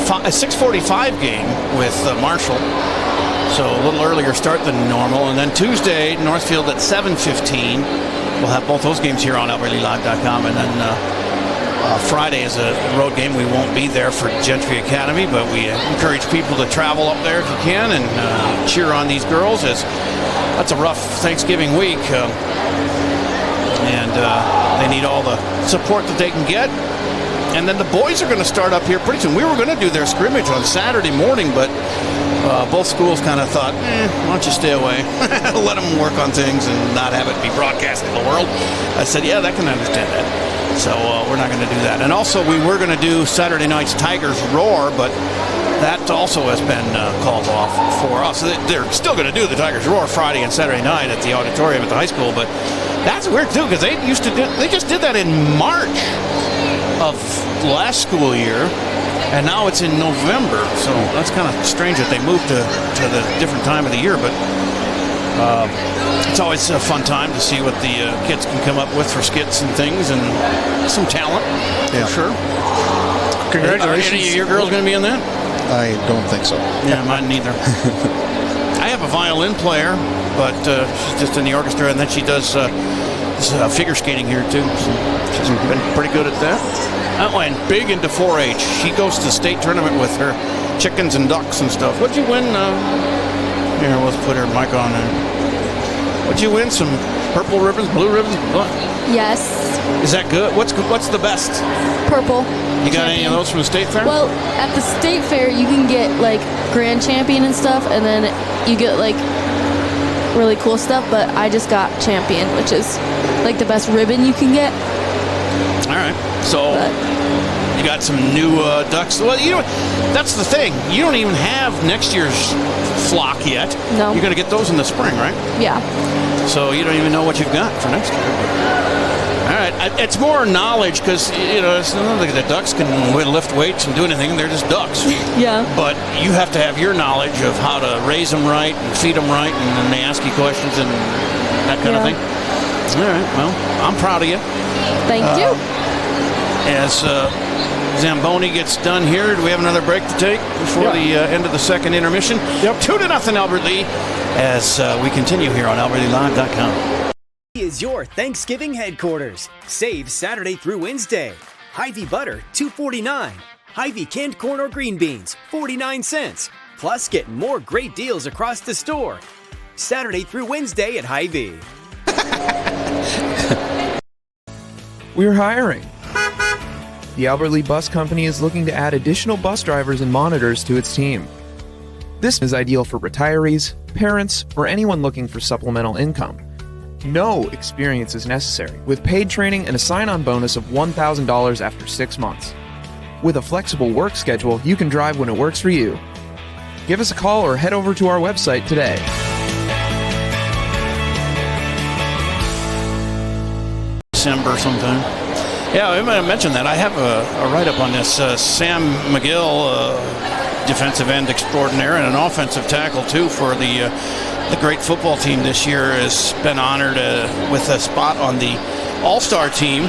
6:45 game with Marshall. So a little earlier start than normal. And then Tuesday, Northfield at 7:15. We'll have both those games here on AlbertLeaLive.com. And then Friday is a road game. We won't be there for Gentry Academy, but we encourage people to travel up there if you can and cheer on these girls, as that's a rough Thanksgiving week. And they need all the support that they can get. And then the boys are going to start up here pretty soon. We were going to do their scrimmage on Saturday morning, but both schools kind of thought, why don't you stay away? Let them work on things and not have it be broadcast to the world. I said, yeah, that can understand that. So we're not going to do that. And also, we were going to do Saturday night's Tigers Roar, but that also has been called off for us. They're still going to do the Tigers Roar Friday and Saturday night at the auditorium at the high school, but that's weird too, because they just did that in March of last school year, and now it's in November, so that's kind of strange that they moved to the different time of the year, but it's always a fun time to see what the kids can come up with for skits and things, and some talent, for sure. Congratulations. Are any of your girls going to be in that? I don't think so. Yeah, mine neither. I have a violin player, but she's just in the orchestra, and then she does figure skating here too. So she's been pretty good at that. And big into 4-H. She goes to the state tournament with her chickens and ducks and stuff. What'd you win? Here, let's put her mic on there. What'd you win? Some purple ribbons, blue ribbons? What? Yes. Is that good? What's the best? Purple. You got any of those from the state fair? Well, at the state fair, you can get like grand champion and stuff, and then you get like really cool stuff, but I just got champion, which is like the best ribbon you can get. All right. So you got some new ducks. Well, that's the thing. You don't even have next year's flock yet. No. You're going to get those in the spring, right? Yeah. So you don't even know what you've got for next year. All right. It's more knowledge, because, it's not like the ducks can lift weights and do anything. They're just ducks. Yeah. But you have to have your knowledge of how to raise them right and feed them right, and then they ask you questions and that kind of thing. All right. Well, I'm proud of you. Thank you. As Zamboni gets done here, do we have another break to take before the end of the second intermission? Yep. 2-0 Albert Lee, as we continue here on AlbertLeaLive.com. Is your Thanksgiving headquarters. Save Saturday through Wednesday. Hy-Vee butter, $2.49. Hy-Vee canned corn or green beans, 49 cents. Plus, get more great deals across the store. Saturday through Wednesday at Hy-Vee. We're hiring. The Albert Lea Bus Company is looking to add additional bus drivers and monitors to its team. This is ideal for retirees, parents, or anyone looking for supplemental income. No experience is necessary, with paid training and a sign-on bonus of $1,000 after 6 months. With a flexible work schedule, you can drive when it works for you. Give us a call or head over to our website today. December sometime. Yeah, I might have mentioned that. I have a write-up on this. Sam McGill, defensive end extraordinaire and an offensive tackle, too, for the great football team this year, has been honored with a spot on the All-Star team.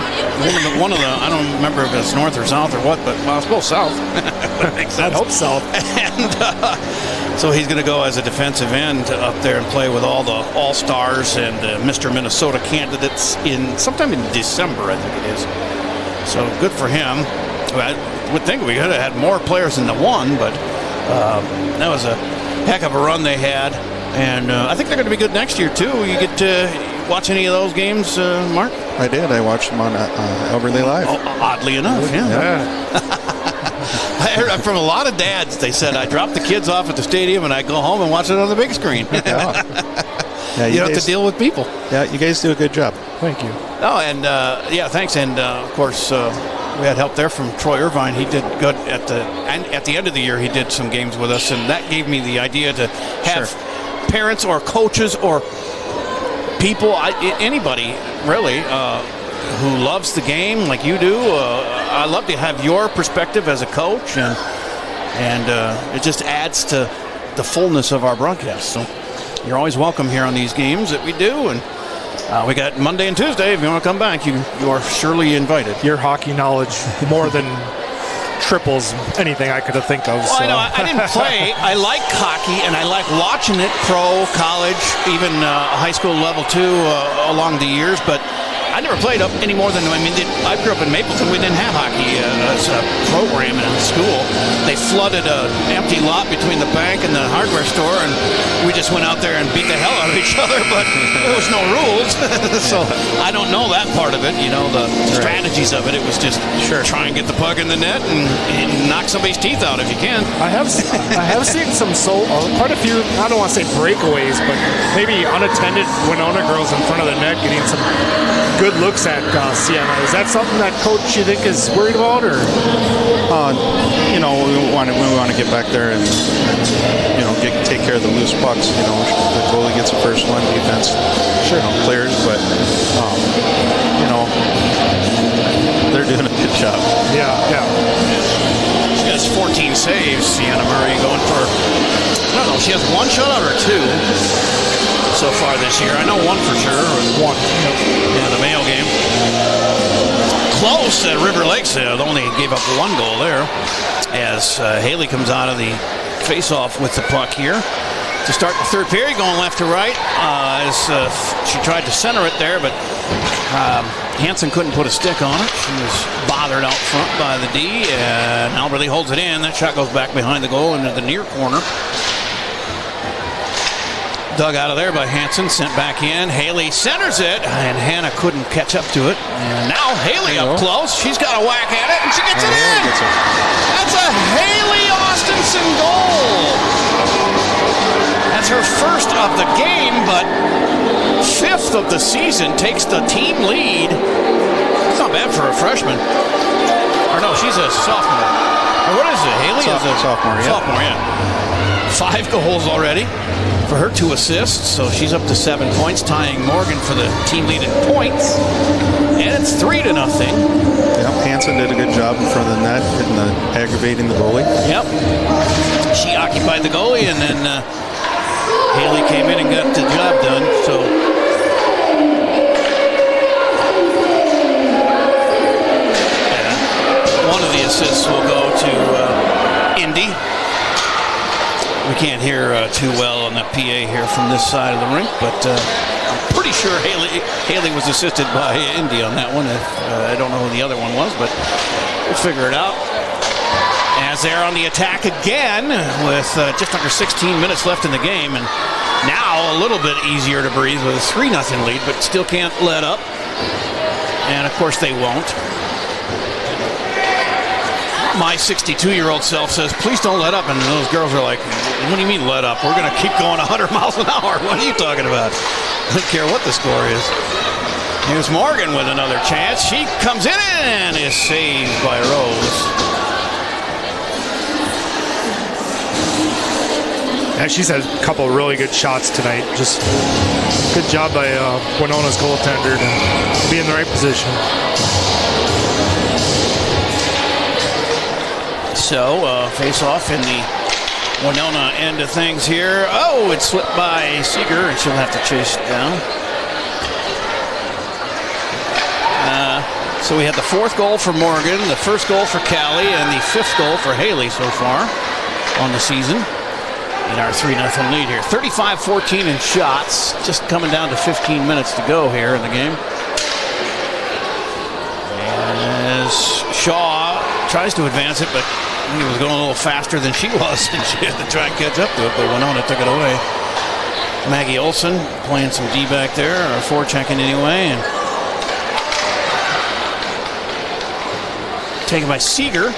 One of the, I don't remember if it's North or South or what, but, well, it's both South. That makes sense. I hope so. And so he's going to go as a defensive end up there and play with all the All-Stars and Mr. Minnesota candidates sometime in December, I think it is. So good for him. I would think we could have had more players than the one, but that was a heck of a run they had. And I think they're going to be good next year, too. You get to watch any of those games, Mark? I did. I watched them on Albert Lea Live. Oddly enough, yeah. I heard from a lot of dads, they said, I drop the kids off at the stadium and I go home and watch it on the big screen. Yeah, you don't have to deal with people. Yeah, you guys do a good job. Thank you. Oh, and yeah, thanks. And of course, we had help there from Troy Irvine. He did good at the end of the year. He did some games with us, and that gave me the idea to have parents or coaches or people, anybody really, who loves the game like you do. I love to have your perspective as a coach, and it just adds to the fullness of our broadcast. So you're always welcome here on these games that we do, and we got Monday and Tuesday. If you want to come back, you are surely invited. Your hockey knowledge more than triples anything I could have think of. Well, so. I know I didn't play. I like hockey, and I like watching it, pro, college, even high school level too, along the years, but I never played up any more than, I grew up in Mapleton. We didn't have hockey as a program in school. They flooded an empty lot between the bank and the hardware store, and we just went out there and beat the hell out of each other, but there was no rules. So I don't know that part of it, the strategies of it. It was just try and get the puck in the net and knock somebody's teeth out if you can. I have seen quite a few, I don't want to say breakaways, but maybe unattended Winona girls in front of the net getting some good looks at Sienna. Is that something that coach you think is worried about, or? We want to get back there and take care of the loose pucks. The goalie gets the first one, defense clears, but they're doing a good job. Yeah. She has 14 saves. Sienna Murray going for, I don't know, she has one shutout or two so far this year. I know one for sure. One. Yeah, the Mayo game. Close at River Lakes. They only gave up one goal there as Haley comes out of the face-off with the puck here to start the third period, going left to right as she tried to center it there, but Hansen couldn't put a stick on it. She was bothered out front by the D, and Albert Lea holds it in. That shot goes back behind the goal into the near corner. Dug out of there by Hansen, sent back in. Haley centers it, and Hannah couldn't catch up to it. And now Haley up close. She's got a whack at it, and she gets it in. That's a Haley Austinson goal. That's her first of the game, but fifth of the season, takes the team lead. It's not bad for a freshman. Or no, she's a sophomore. Or what is it? Haley is a sophomore, yeah. 5 goals already for her 2 assists, so she's up to 7 points, tying Morgan for the team lead in points. And it's 3-0. Yep, Hansen did a good job in front of the net and aggravating the goalie. Yep. She occupied the goalie, and then Haley came in and got the job done. So one of the assists will go to Indy. We can't hear too well on the PA here from this side of the rink, but I'm pretty sure Haley was assisted by Indy on that one. I don't know who the other one was, but we'll figure it out. As they're on the attack again with just under 16 minutes left in the game, and now a little bit easier to breathe with a 3-0 lead, but still can't let up. And of course they won't. My 62-year-old self says, please don't let up. And those girls are like, what do you mean let up? We're going to keep going 100 miles an hour. What are you talking about? I don't care what the score is. Here's Morgan with another chance. She comes in and is saved by Rose. Yeah, she's had a couple of really good shots tonight. Just good job by Winona's goaltender to be in the right position. So, face-off in the Winona end of things here. Oh, it slipped by Seeger, and she'll have to chase it down. So we had the fourth goal for Morgan, the first goal for Callie, and the fifth goal for Haley so far on the season. In our 3-0 lead here. 35-14 in shots, just coming down to 15 minutes to go here in the game. As Shaw tries to advance it, but I think it was going a little faster than she was, and she had to try and catch up to it, but Winona took it away. Maggie Olson playing some D back there, or forechecking anyway, and taken by Seeger.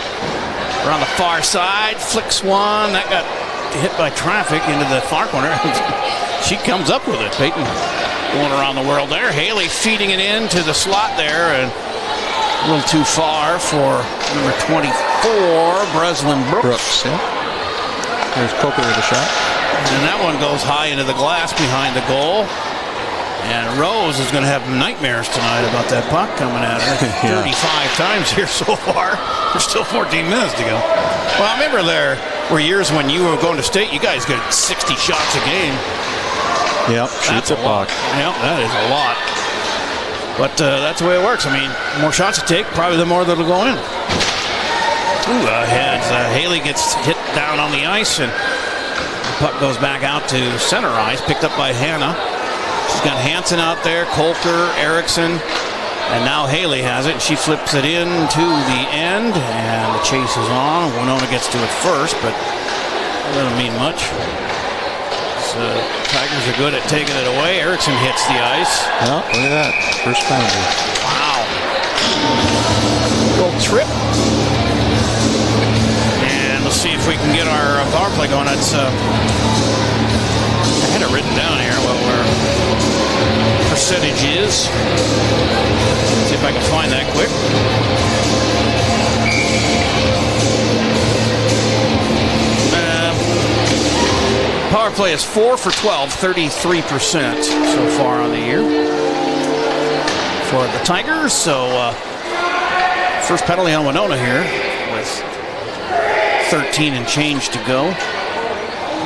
Around the far side, flicks one, that got hit by traffic into the far corner. She comes up with it. Peyton going around the world there. Haley feeding it into the slot there, and a little too far for number 24, Breslin Brooks. Yeah. There's Coker with a shot. And that one goes high into the glass behind the goal. And Rose is going to have nightmares tonight about that puck coming at her. Yeah. 35 times here so far. There's still 14 minutes to go. Well, I remember there were years when you were going to state, you guys get 60 shots a game. Yep, shoots a puck. Yep, that is a lot. But that's the way it works. I mean, the more shots you take, probably the more that'll go in. Ooh, Haley gets hit down on the ice, and the puck goes back out to center ice, picked up by Hannah. She's got Hansen out there, Coulter, Erickson, and now Haley has it. She flips it in to the end, and the chase is on. Winona gets to it first, but that doesn't mean much. So, Tigers are good at taking it away. Erickson hits the ice. Oh, look at that. First penalty. Wow. Little trip. And let's see if we can get our power play going. That's I had it written down here what our percentage is. See if I can find that quick. Power play is 4 for 12, 33% so far on the year for the Tigers. So first penalty on Winona here with 13 and change to go in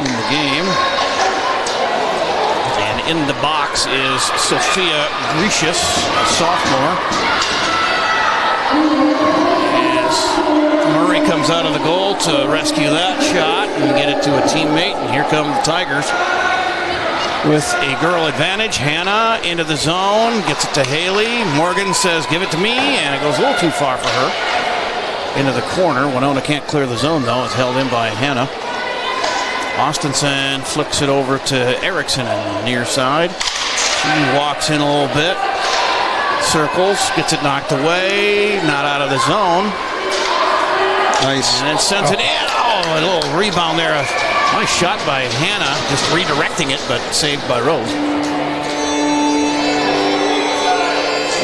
the game. And in the box is Sophia Grecius, a sophomore. As Murray comes out of the goal to rescue that shot and get it to a teammate. And here come the Tigers with a girl advantage. Hannah into the zone, gets it to Haley. Morgan says, give it to me, and it goes a little too far for her. Into the corner. Winona can't clear the zone, though. It's held in by Hannah. Austinson flicks it over to Erickson on the near side. She walks in a little bit. Circles, gets it knocked away, not out of the zone. Nice. And then sends it in. Oh, a little rebound there. Nice shot by Hannah, just redirecting it, but saved by Rose.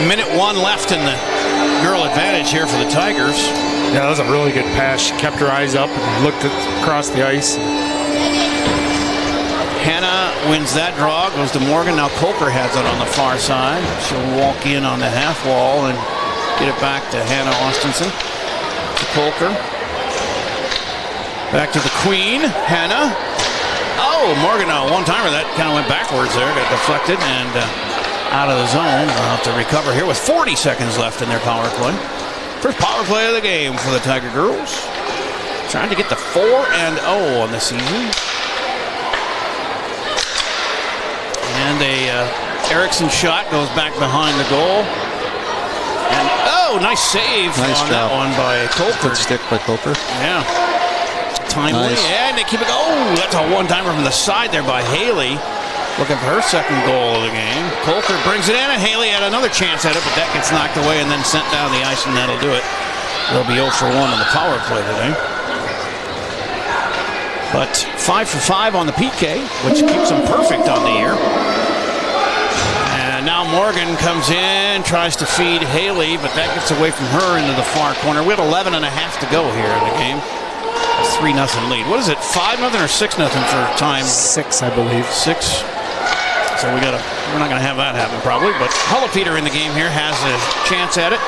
Minute 1 left in the girl advantage here for the Tigers. Yeah, that was a really good pass. She kept her eyes up and looked across the ice. Hannah wins that draw, goes to Morgan. Now Coulter has it on the far side. She'll walk in on the half wall and get it back to Hannah Austinson. To Coulter. Back to the Queen, Hannah. Oh, Morgan, one-timer. That kind of went backwards there, got deflected and out of the zone. They'll have to recover here with 40 seconds left in their power play. First power play of the game for the Tiger girls. Trying to get to 4-0 on the season. And a Erickson shot goes back behind the goal. And nice save on that one by Coulter. Good stick by Coulter. Yeah. Timely. Nice. And they keep it. Oh, that's a one-timer from the side there by Haley. Looking for her second goal of the game. Coulter brings it in, and Haley had another chance at it, but that gets knocked away and then sent down the ice, and that'll do it. They'll be 0 for 1 on the power play today. But 5 for 5 on the PK, which keeps them perfect on the year. And now Morgan comes in, tries to feed Haley, but that gets away from her into the far corner. We have 11 and a half to go here in the game. 3-0 lead. What is it, 5-0 or 6-0 for time? 6, I believe. 6. So we're not going to have that happen probably, but Hullapeter in the game here has a chance at it.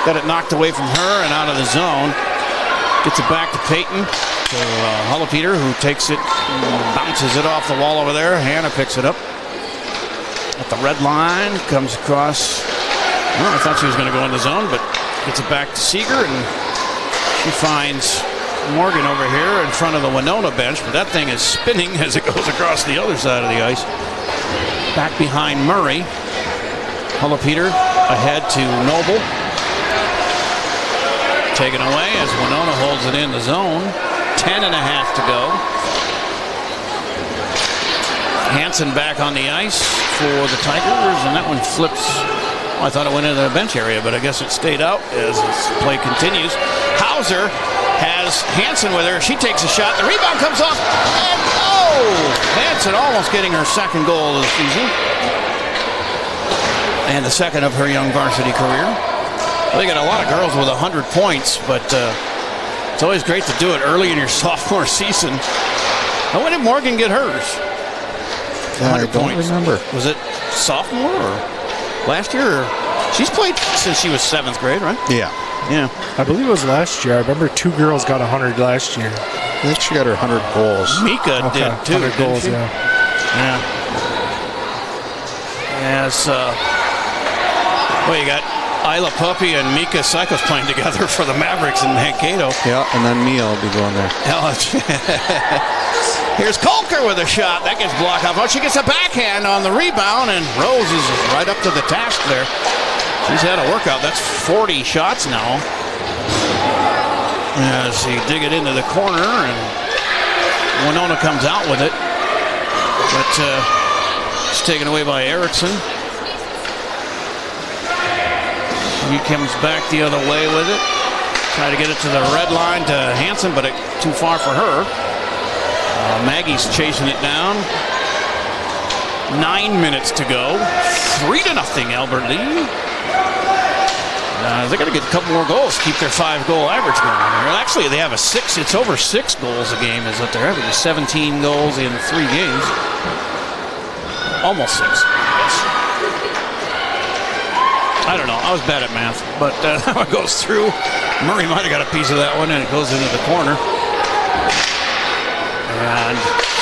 Got it knocked away from her and out of the zone. Gets it back to Peyton. To Hullapeter, who takes it, bounces it off the wall over there. Hannah picks it up at the red line, comes across. Well, I thought she was going to go in the zone, but gets it back to Seeger, and she finds Morgan over here in front of the Winona bench, but that thing is spinning as it goes across the other side of the ice. Back behind Murray. Hullapeter ahead to Noble. Taken away as Winona holds it in the zone. 10 and a half to go. Hansen back on the ice for the Tigers, and that one flips. Well, I thought it went into the bench area, but I guess it stayed out as this play continues. Hauser has Hansen with her. She takes a shot. The rebound comes off, and Hansen almost getting her second goal of the season, and the second of her young varsity career. Well, they got a lot of girls with 100 points, but it's always great to do it early in your sophomore season. Now, when did Morgan get hers? 100 points. Remember. Was it sophomore or last year? Or? She's played since she was 7th grade, right? Yeah. Yeah. I believe it was last year. I remember 2 girls got 100 last year. I think she got her 100 goals. Mika did too. 100 goals, she? yeah. As well, you got Isla Puppy and Mika Sykos playing together for the Mavericks in Mankato. Yeah, and then Mia will be going there. Here's Kolker with a shot. That gets blocked off. Oh, she gets a backhand on the rebound, and Rose is right up to the task there. She's had a workout. That's 40 shots now. As they dig it into the corner, and Winona comes out with it. But it's taken away by Erickson. He comes back the other way with it. Try to get it to the red line to Hansen, but too far for her. Maggie's chasing it down. 9 minutes to go. 3-0 Albert Lee. They're going to get a couple more goals to keep their 5-goal average going. Actually, they have a 6. It's over 6 goals a game is what they're having. 17 goals in 3 games. Almost 6, I guess. I don't know. I was bad at math, but that one goes through. Murray might have got a piece of that one, and it goes into the corner. And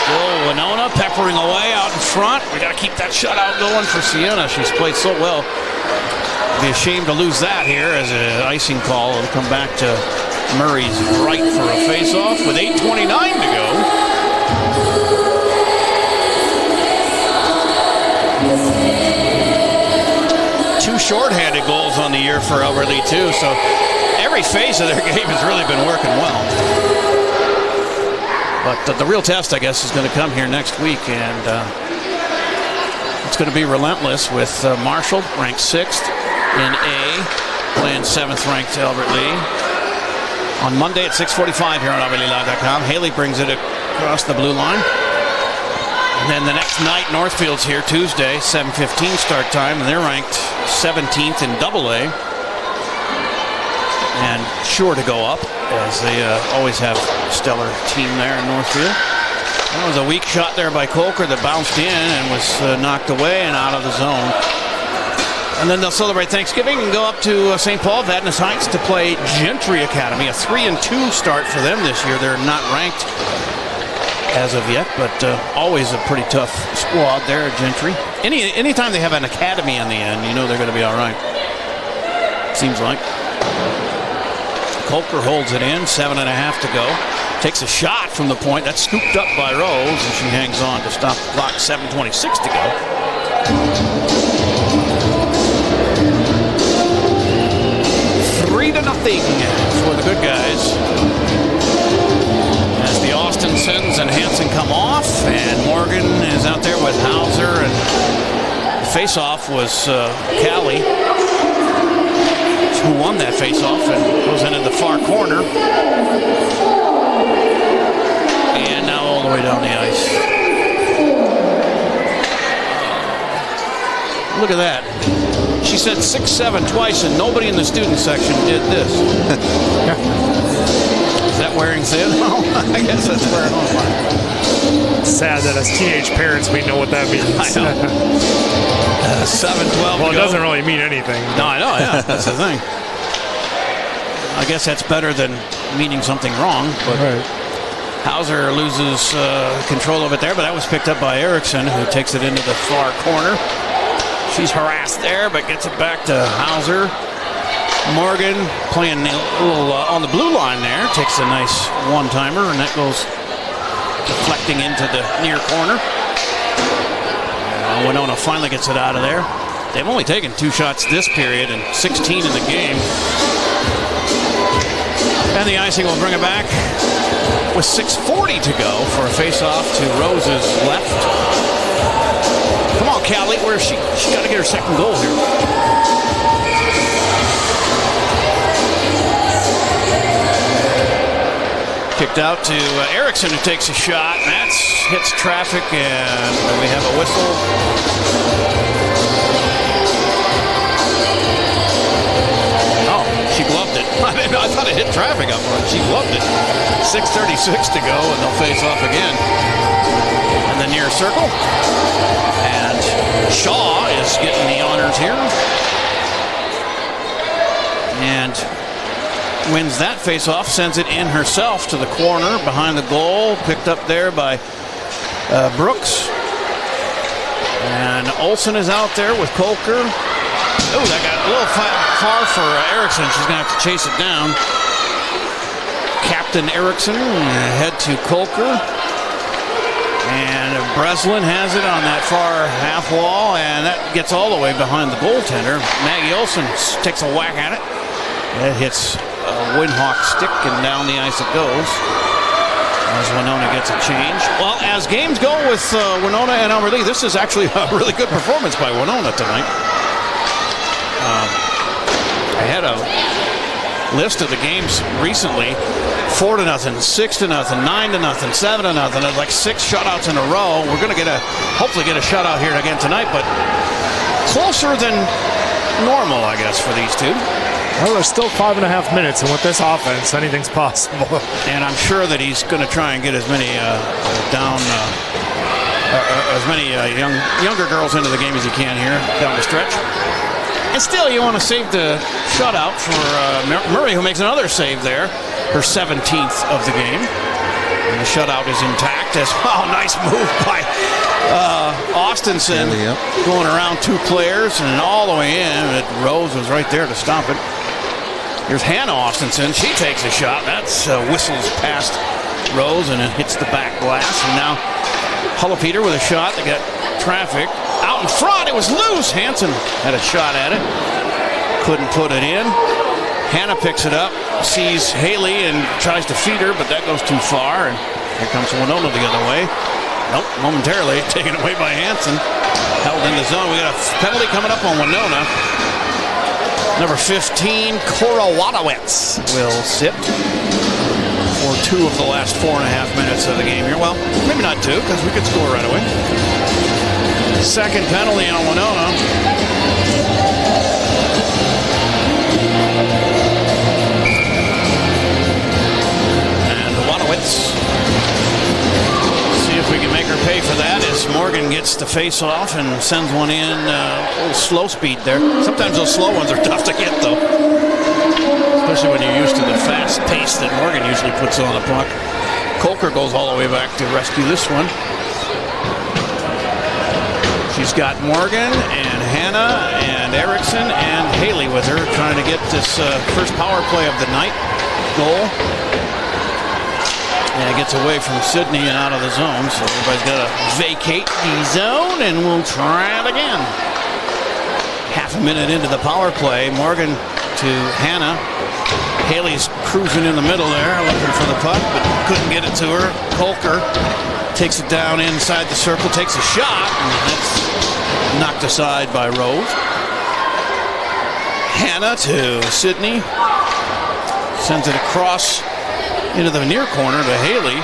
still Winona peppering away out in front. We got to keep that shutout going for Sienna. She's played so well. Be a shame to lose that here as an icing call. It'll come back to Murray's right for a face-off with 8:29 to go. Two shorthanded goals on the year for Albert Lee, too. So every phase of their game has really been working well. But the real test, I guess, is going to come here next week. And it's going to be relentless with Marshall, ranked 6th in A, playing 7th ranked Albert Lee. On Monday at 6:45 here on AlbertLeeLive.com. Haley brings it across the blue line. And then the next night, Northfield's here Tuesday, 7:15 start time, and they're ranked 17th in AA. And sure to go up, as they always have a stellar team there in Northfield. That was a weak shot there by Kolker that bounced in and was knocked away and out of the zone. And then they'll celebrate Thanksgiving and go up to St. Paul, Vadnais Heights, to play Gentry Academy. A 3-2 start for them this year. They're not ranked as of yet, but always a pretty tough squad there at Gentry. Anytime they have an academy on the end, you know they're going to be all right. Seems like. Kolker holds it in, 7.5 to go. Takes a shot from the point. That's scooped up by Rose, and she hangs on to stop the clock. 7:26 to go. 3-0 for the good guys. As the Austinsons and Hansen come off, and Morgan is out there with Hauser, and the face-off was Callie. who won that face-off and goes into the far corner. And now all the way down the ice. Look at that. She said 6'7" twice, and nobody in the student section did this. Is that wearing thin? Oh, I guess that's wearing on. Sad that as teenage parents we know what that means. I know. 7-12. Well, it doesn't really mean anything. No, I know, yeah. That's the thing. I guess that's better than meaning something wrong. But right. Hauser loses control of it there, but that was picked up by Erickson, who takes it into the far corner. She's harassed there, but gets it back to Hauser. Morgan playing a little on the blue line there. Takes a nice one-timer, and that goes deflecting into the near corner. Winona finally gets it out of there. They've only taken 2 shots this period and 16 in the game. And the icing will bring it back with 6:40 to go for a face-off to Rose's left. Come on, Callie, where is she? She's got to get her second goal here. Kicked out to Erickson, who takes a shot. And that hits traffic, and we have a whistle. Oh, she gloved it. I thought it hit traffic up front. She gloved it. 6:36 to go, and they'll face off again in the near circle. And Shaw is getting the honors here. And wins that face-off, sends it in herself to the corner behind the goal, picked up there by Brooks. And Olsen is out there with Kolker. Oh, that got a little far for Erickson. She's going to have to chase it down. Captain Erickson head to Kolker. And Breslin has it on that far half wall, and that gets all the way behind the goaltender. Maggie Olsen takes a whack at it. It hits a Windhawk stick, and down the ice it goes as Winona gets a change. Well, as games go with Winona and Albert Lea, this is actually a really good performance by Winona tonight. I had a list of the games recently: 4-0, 6-0, 9-0, 7-0. Like 6 shutouts in a row. We're going to hopefully get a shutout here again tonight, but closer than normal, I guess, for these two. Well, there's still 5.5 minutes, and with this offense, anything's possible. And I'm sure that he's going to try and get as many younger girls into the game as he can here down the stretch. And still, you want to save the shutout for Murray, who makes another save there, her 17th of the game. And the shutout is intact. Nice move by Austenson, going around 2 players and all the way in. Rose was right there to stop it. Here's Hannah Austenson. She takes a shot. That's whistles past Rose, and it hits the back glass. And now Hullapeter with a shot. They got traffic out in front. It was loose. Hansen had a shot at it. Couldn't put it in. Hannah picks it up, sees Haley, and tries to feed her, but that goes too far. And here comes Winona the other way. Nope, momentarily taken away by Hansen. Held in the zone. We got a penalty coming up on Winona. Number 15, Cora Wadowitz will sit for 2 of the last 4.5 minutes of the game here. Well, maybe not 2, because we could score right away. Second penalty on Winona. And Wadowitz. See if we can make her pay for that as Morgan gets the face-off and sends one in. A little slow speed there. Sometimes those slow ones are tough to get, though. Especially when you're used to the fast pace that Morgan usually puts on the puck. Kolker goes all the way back to rescue this one. She's got Morgan and Hannah and Erickson and Haley with her, trying to get this first power play of the night goal. And it gets away from Sydney and out of the zone, so everybody's got to vacate the zone, and we'll try it again. Half a minute into the power play, Morgan to Hannah. Haley's cruising in the middle there, looking for the puck, but couldn't get it to her. Kolker takes it down inside the circle, takes a shot, and that's knocked aside by Rose. Hannah to Sydney. Sends it across into the near corner to Haley.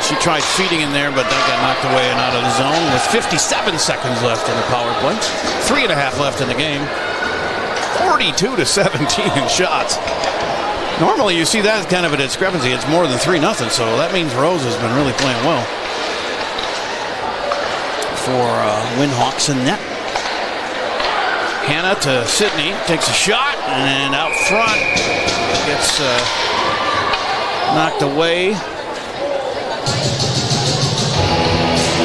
She tried feeding in there, but that got knocked away and out of the zone with 57 seconds left in the power play. 3.5 left in the game. 42 to 17 in shots. Normally you see that kind of a discrepancy. It's more than 3-0, so that means Rose has been really playing well for Winhawks in net. Hannah to Sydney, takes a shot, and out front gets knocked away.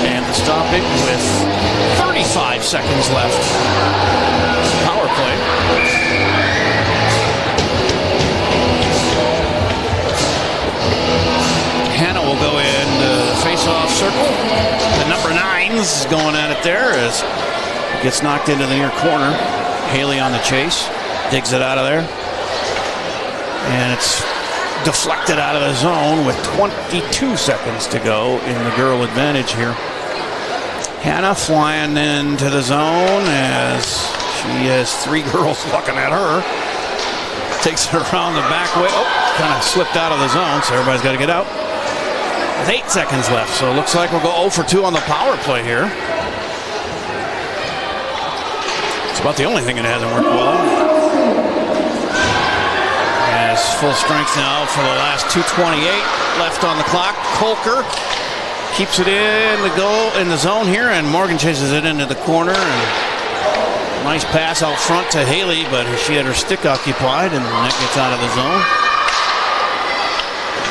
And to stop it with 35 seconds left. Power play. Hannah will go in the face-off circle. The number 9's going at it there as it gets knocked into the near corner. Haley on the chase, digs it out of there. And it's deflected out of the zone with 22 seconds to go in the girl advantage here. Hannah flying into the zone as she has 3 girls looking at her. Takes it around the back way. Oh, kind of slipped out of the zone, so everybody's got to get out. With 8 seconds left, so it looks like we'll go 0 for 2 on the power play here. It's about the only thing that hasn't worked well. As full strength now for the last 2:28 left on the clock. Kolker keeps it in the goal in the zone here, and Morgan chases it into the corner. And nice pass out front to Haley, but she had her stick occupied, and that gets out of the zone.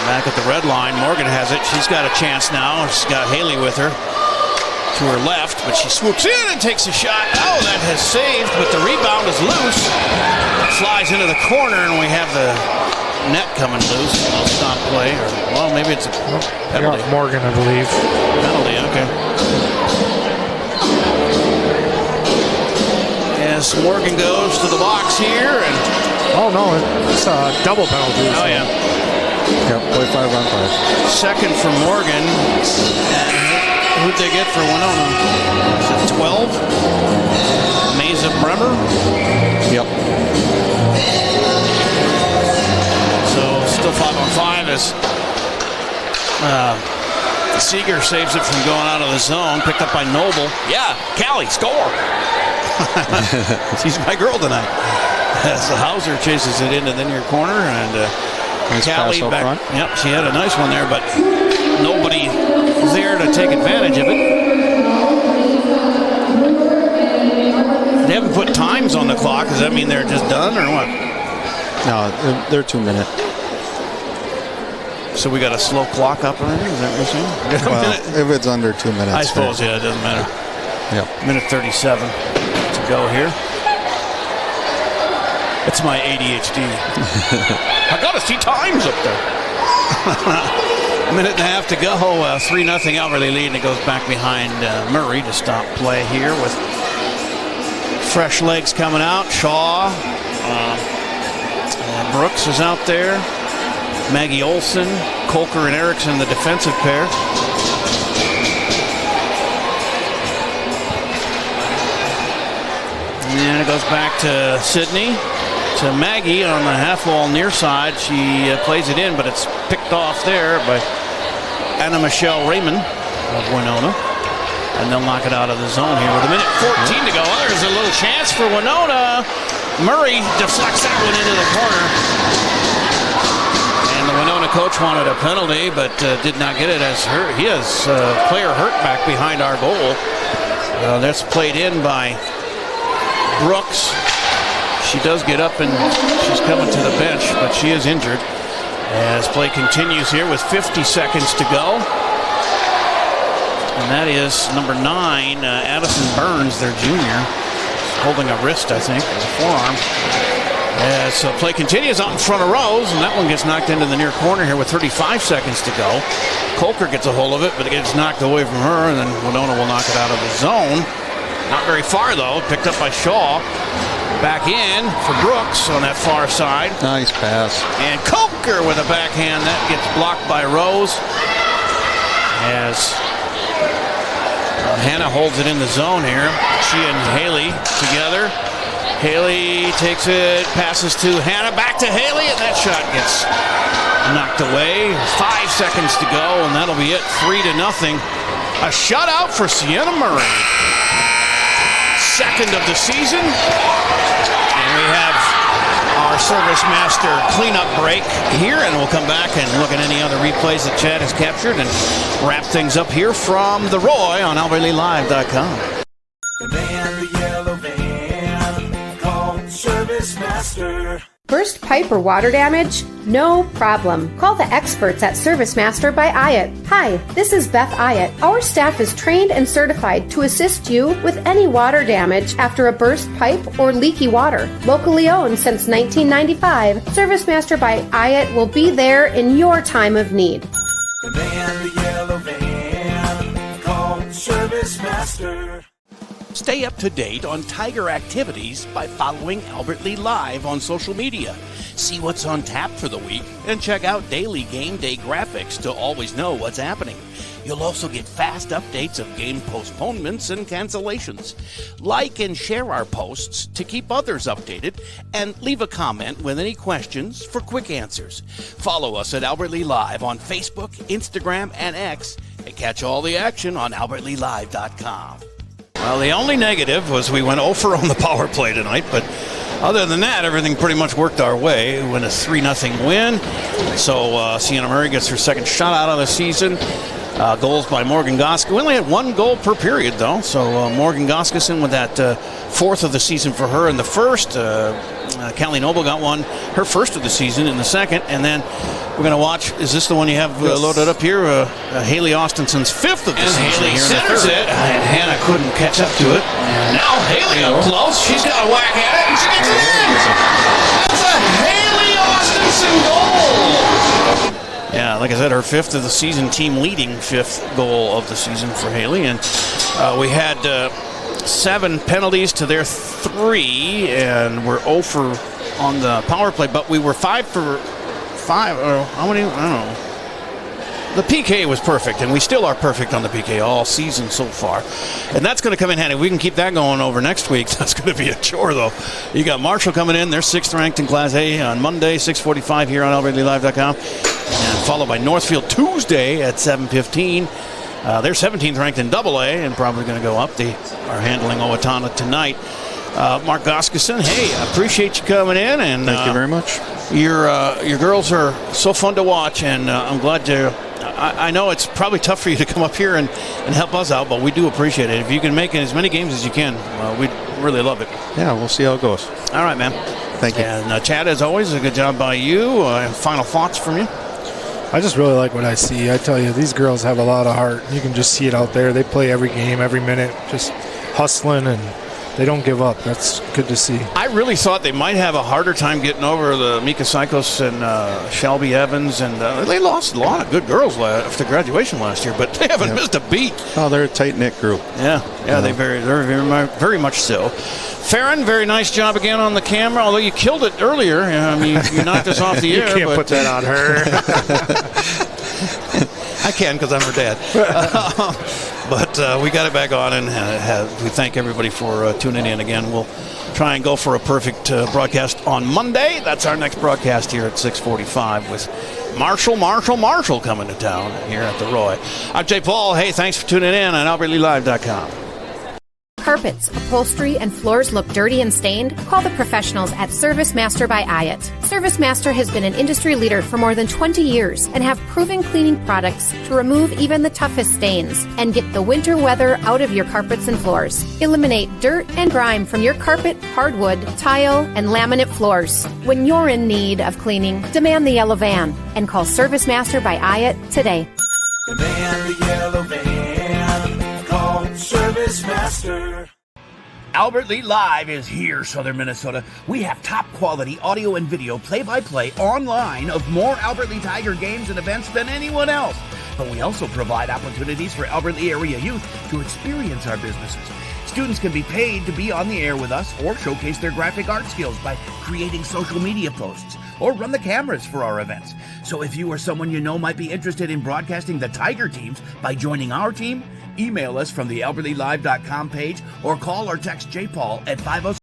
Back at the red line, Morgan has it. She's got a chance now. She's got Haley with her to her left, but she swoops in and takes a shot. Oh, that has saved, but the rebound is loose. It flies into the corner, and we have the net coming loose. I'll stop play. Or, well, maybe it's a penalty. Morgan, I believe. Penalty, okay. As Morgan goes to the box here, and oh no, it's a double penalty. Oh yeah. Yep, play 5-on-5. Second for Morgan. Who'd they get for Winona? Is it 12? Mesa Bremer? Yep. So still 5-on-5 as Seeger saves it from going out of the zone. Picked up by Noble. Yeah, Callie, score! She's my girl tonight. As Hauser chases it into the near corner, and nice Callie pass out back. front. Yep, she had a nice one there, but nobody there to take advantage of it. They haven't put times on the clock. Does that mean they're just done or what? No, they're 2-minute. So we got a slow clock up already? Is that what you're saying? Well, if it's under 2 minutes. I suppose, yeah, it doesn't matter. Yep. Minute 37 to go here. It's my ADHD. I got to see times up there. A minute and a half to go. 3-0 Alverley lead, and it goes back behind Murray to stop play here with fresh legs coming out. Shaw. Brooks is out there. Maggie Olson, Kolker and Erickson, the defensive pair. And it goes back to Sydney. To Maggie on the half wall near side. She plays it in, but it's picked off there by Anna Michelle Raymond of Winona. And they'll knock it out of the zone here with a minute 14 to go. Oh, there's a little chance for Winona. Murray deflects that one into the corner. And the Winona coach wanted a penalty, but did not get it as he has player hurt back behind our goal. That's played in by Brooks. She does get up and she's coming to the bench, but she is injured. As play continues here with 50 seconds to go. And that is number 9, Addison Burns, their junior. Holding a wrist, I think, or a forearm. So play continues out in front of Rose, and that one gets knocked into the near corner here with 35 seconds to go. Kolker gets a hold of it, but it gets knocked away from her, and then Winona will knock it out of the zone. Not very far, though. Picked up by Shaw. Back in for Brooks on that far side. Nice pass. And Kolker with a backhand. That gets blocked by Rose. As Hannah holds it in the zone here. She and Haley together. Haley takes it, passes to Hannah, back to Haley, and that shot gets knocked away. 5 seconds to go, and that'll be it. 3-0. A shutout for Sienna Murray. Second of the season. And we have our Service Master cleanup break here, and we'll come back and look at any other replays that Chad has captured and wrap things up here from the Roy on AlbertLeeLive.com. The van, the yellow van, call Service Master. Burst pipe or water damage? No problem. Call the experts at Service Master by Ayat. Hi, this is Beth Ayat. Our staff is trained and certified to assist you with any water damage after a burst pipe or leaky water. Locally owned since 1995, Service Master by Ayat will be there in your time of need. The van, the yellow van, call Service Master. Stay up to date on Tiger activities by following Albert Lee Live on social media. See what's on tap for the week and check out daily game day graphics to always know what's happening. You'll also get fast updates of game postponements and cancellations. Like and share our posts to keep others updated, and leave a comment with any questions for quick answers. Follow us at Albert Lee Live on Facebook, Instagram, and X, and catch all the action on AlbertLeeLive.com. Well, the only negative was we went 0 on the power play tonight, but other than that, everything pretty much worked our way. We win a 3-0 win. So Sienna Murray gets her second shutout of the season. Goals by Morgan Gosk. We only had 1 goal per period, though. So Morgan Goskeson with that 4th of the season for her in the first. Callie Noble got one, her first of the season in the second. And then we're going to watch, is this the one you have loaded up here? Haley Austenson's 5th of the season. Haley here centers it, and Hannah couldn't catch up to it. And now Haley up close. She's got a whack at it, and she gets it in. That's a Haley Austenson goal. Yeah, like I said, her 5th of the season, team leading 5th goal of the season for Haley. And we had 7 penalties to their 3, and we're 0 for on the power play, but we were 5 for 5. How many? I don't know. The PK was perfect, and we still are perfect on the PK all season so far. And that's going to come in handy. We can keep that going over next week. That's going to be a chore, though. You got Marshall coming in. They're 6th ranked in Class A on Monday, 6:45 here on AlbertLeeLive.com. And followed by Northfield Tuesday at 7:15. They're 17th ranked in AA and probably going to go up. They are handling Owatonna tonight. Mark Goskeson, hey, I appreciate you coming in. And thank you very much. Your girls are so fun to watch, and I'm glad to. I know it's probably tough for you to come up here and help us out, but we do appreciate it. If you can make as many games as you can, we'd really love it. Yeah, we'll see how it goes. All right, man. Thank you. And Chad, as always, a good job by you. Final thoughts from you? I just really like what I see. I tell you, these girls have a lot of heart. You can just see it out there. They play every game, every minute, just hustling, and they don't give up. That's good to see. I really thought they might have a harder time getting over the Mika Sykos and Shelby Evans, and they lost a lot of good girls after graduation last year, but they haven't missed a beat. Oh, they're a tight-knit group. Yeah, they're very much so. Farron, very nice job again on the camera, although you killed it earlier. I mean, you knocked us off the air. You can't put that on her. I can because I'm her dad. But we got it back on, and we thank everybody for tuning in again. We'll try and go for a perfect broadcast on Monday. That's our next broadcast here at 6:45 with Marshall coming to town here at the Roy. I'm Jay Paul. Hey, thanks for tuning in on AlbertLeeLive.com. Carpets, upholstery, and floors look dirty and stained? Call the professionals at Service Master by Ayat. Service Master has been an industry leader for more than 20 years and have proven cleaning products to remove even the toughest stains and get the winter weather out of your carpets and floors. Eliminate dirt and grime from your carpet, hardwood, tile, and laminate floors. When you're in need of cleaning, demand the yellow van and call Service Master by Ayat today. The van, the yellow van, call Service Master. Albert Lee Live is here, Southern Minnesota. We have top quality audio and video play-by-play online of more Albert Lee Tiger games and events than anyone else. But we also provide opportunities for Albert Lee area youth to experience our businesses. Students can be paid to be on the air with us or showcase their graphic art skills by creating social media posts or run the cameras for our events. So if you or someone you know might be interested in broadcasting the Tiger teams by joining our team, email us from the AlbertLeeLive.com page or call or text J. Paul at 506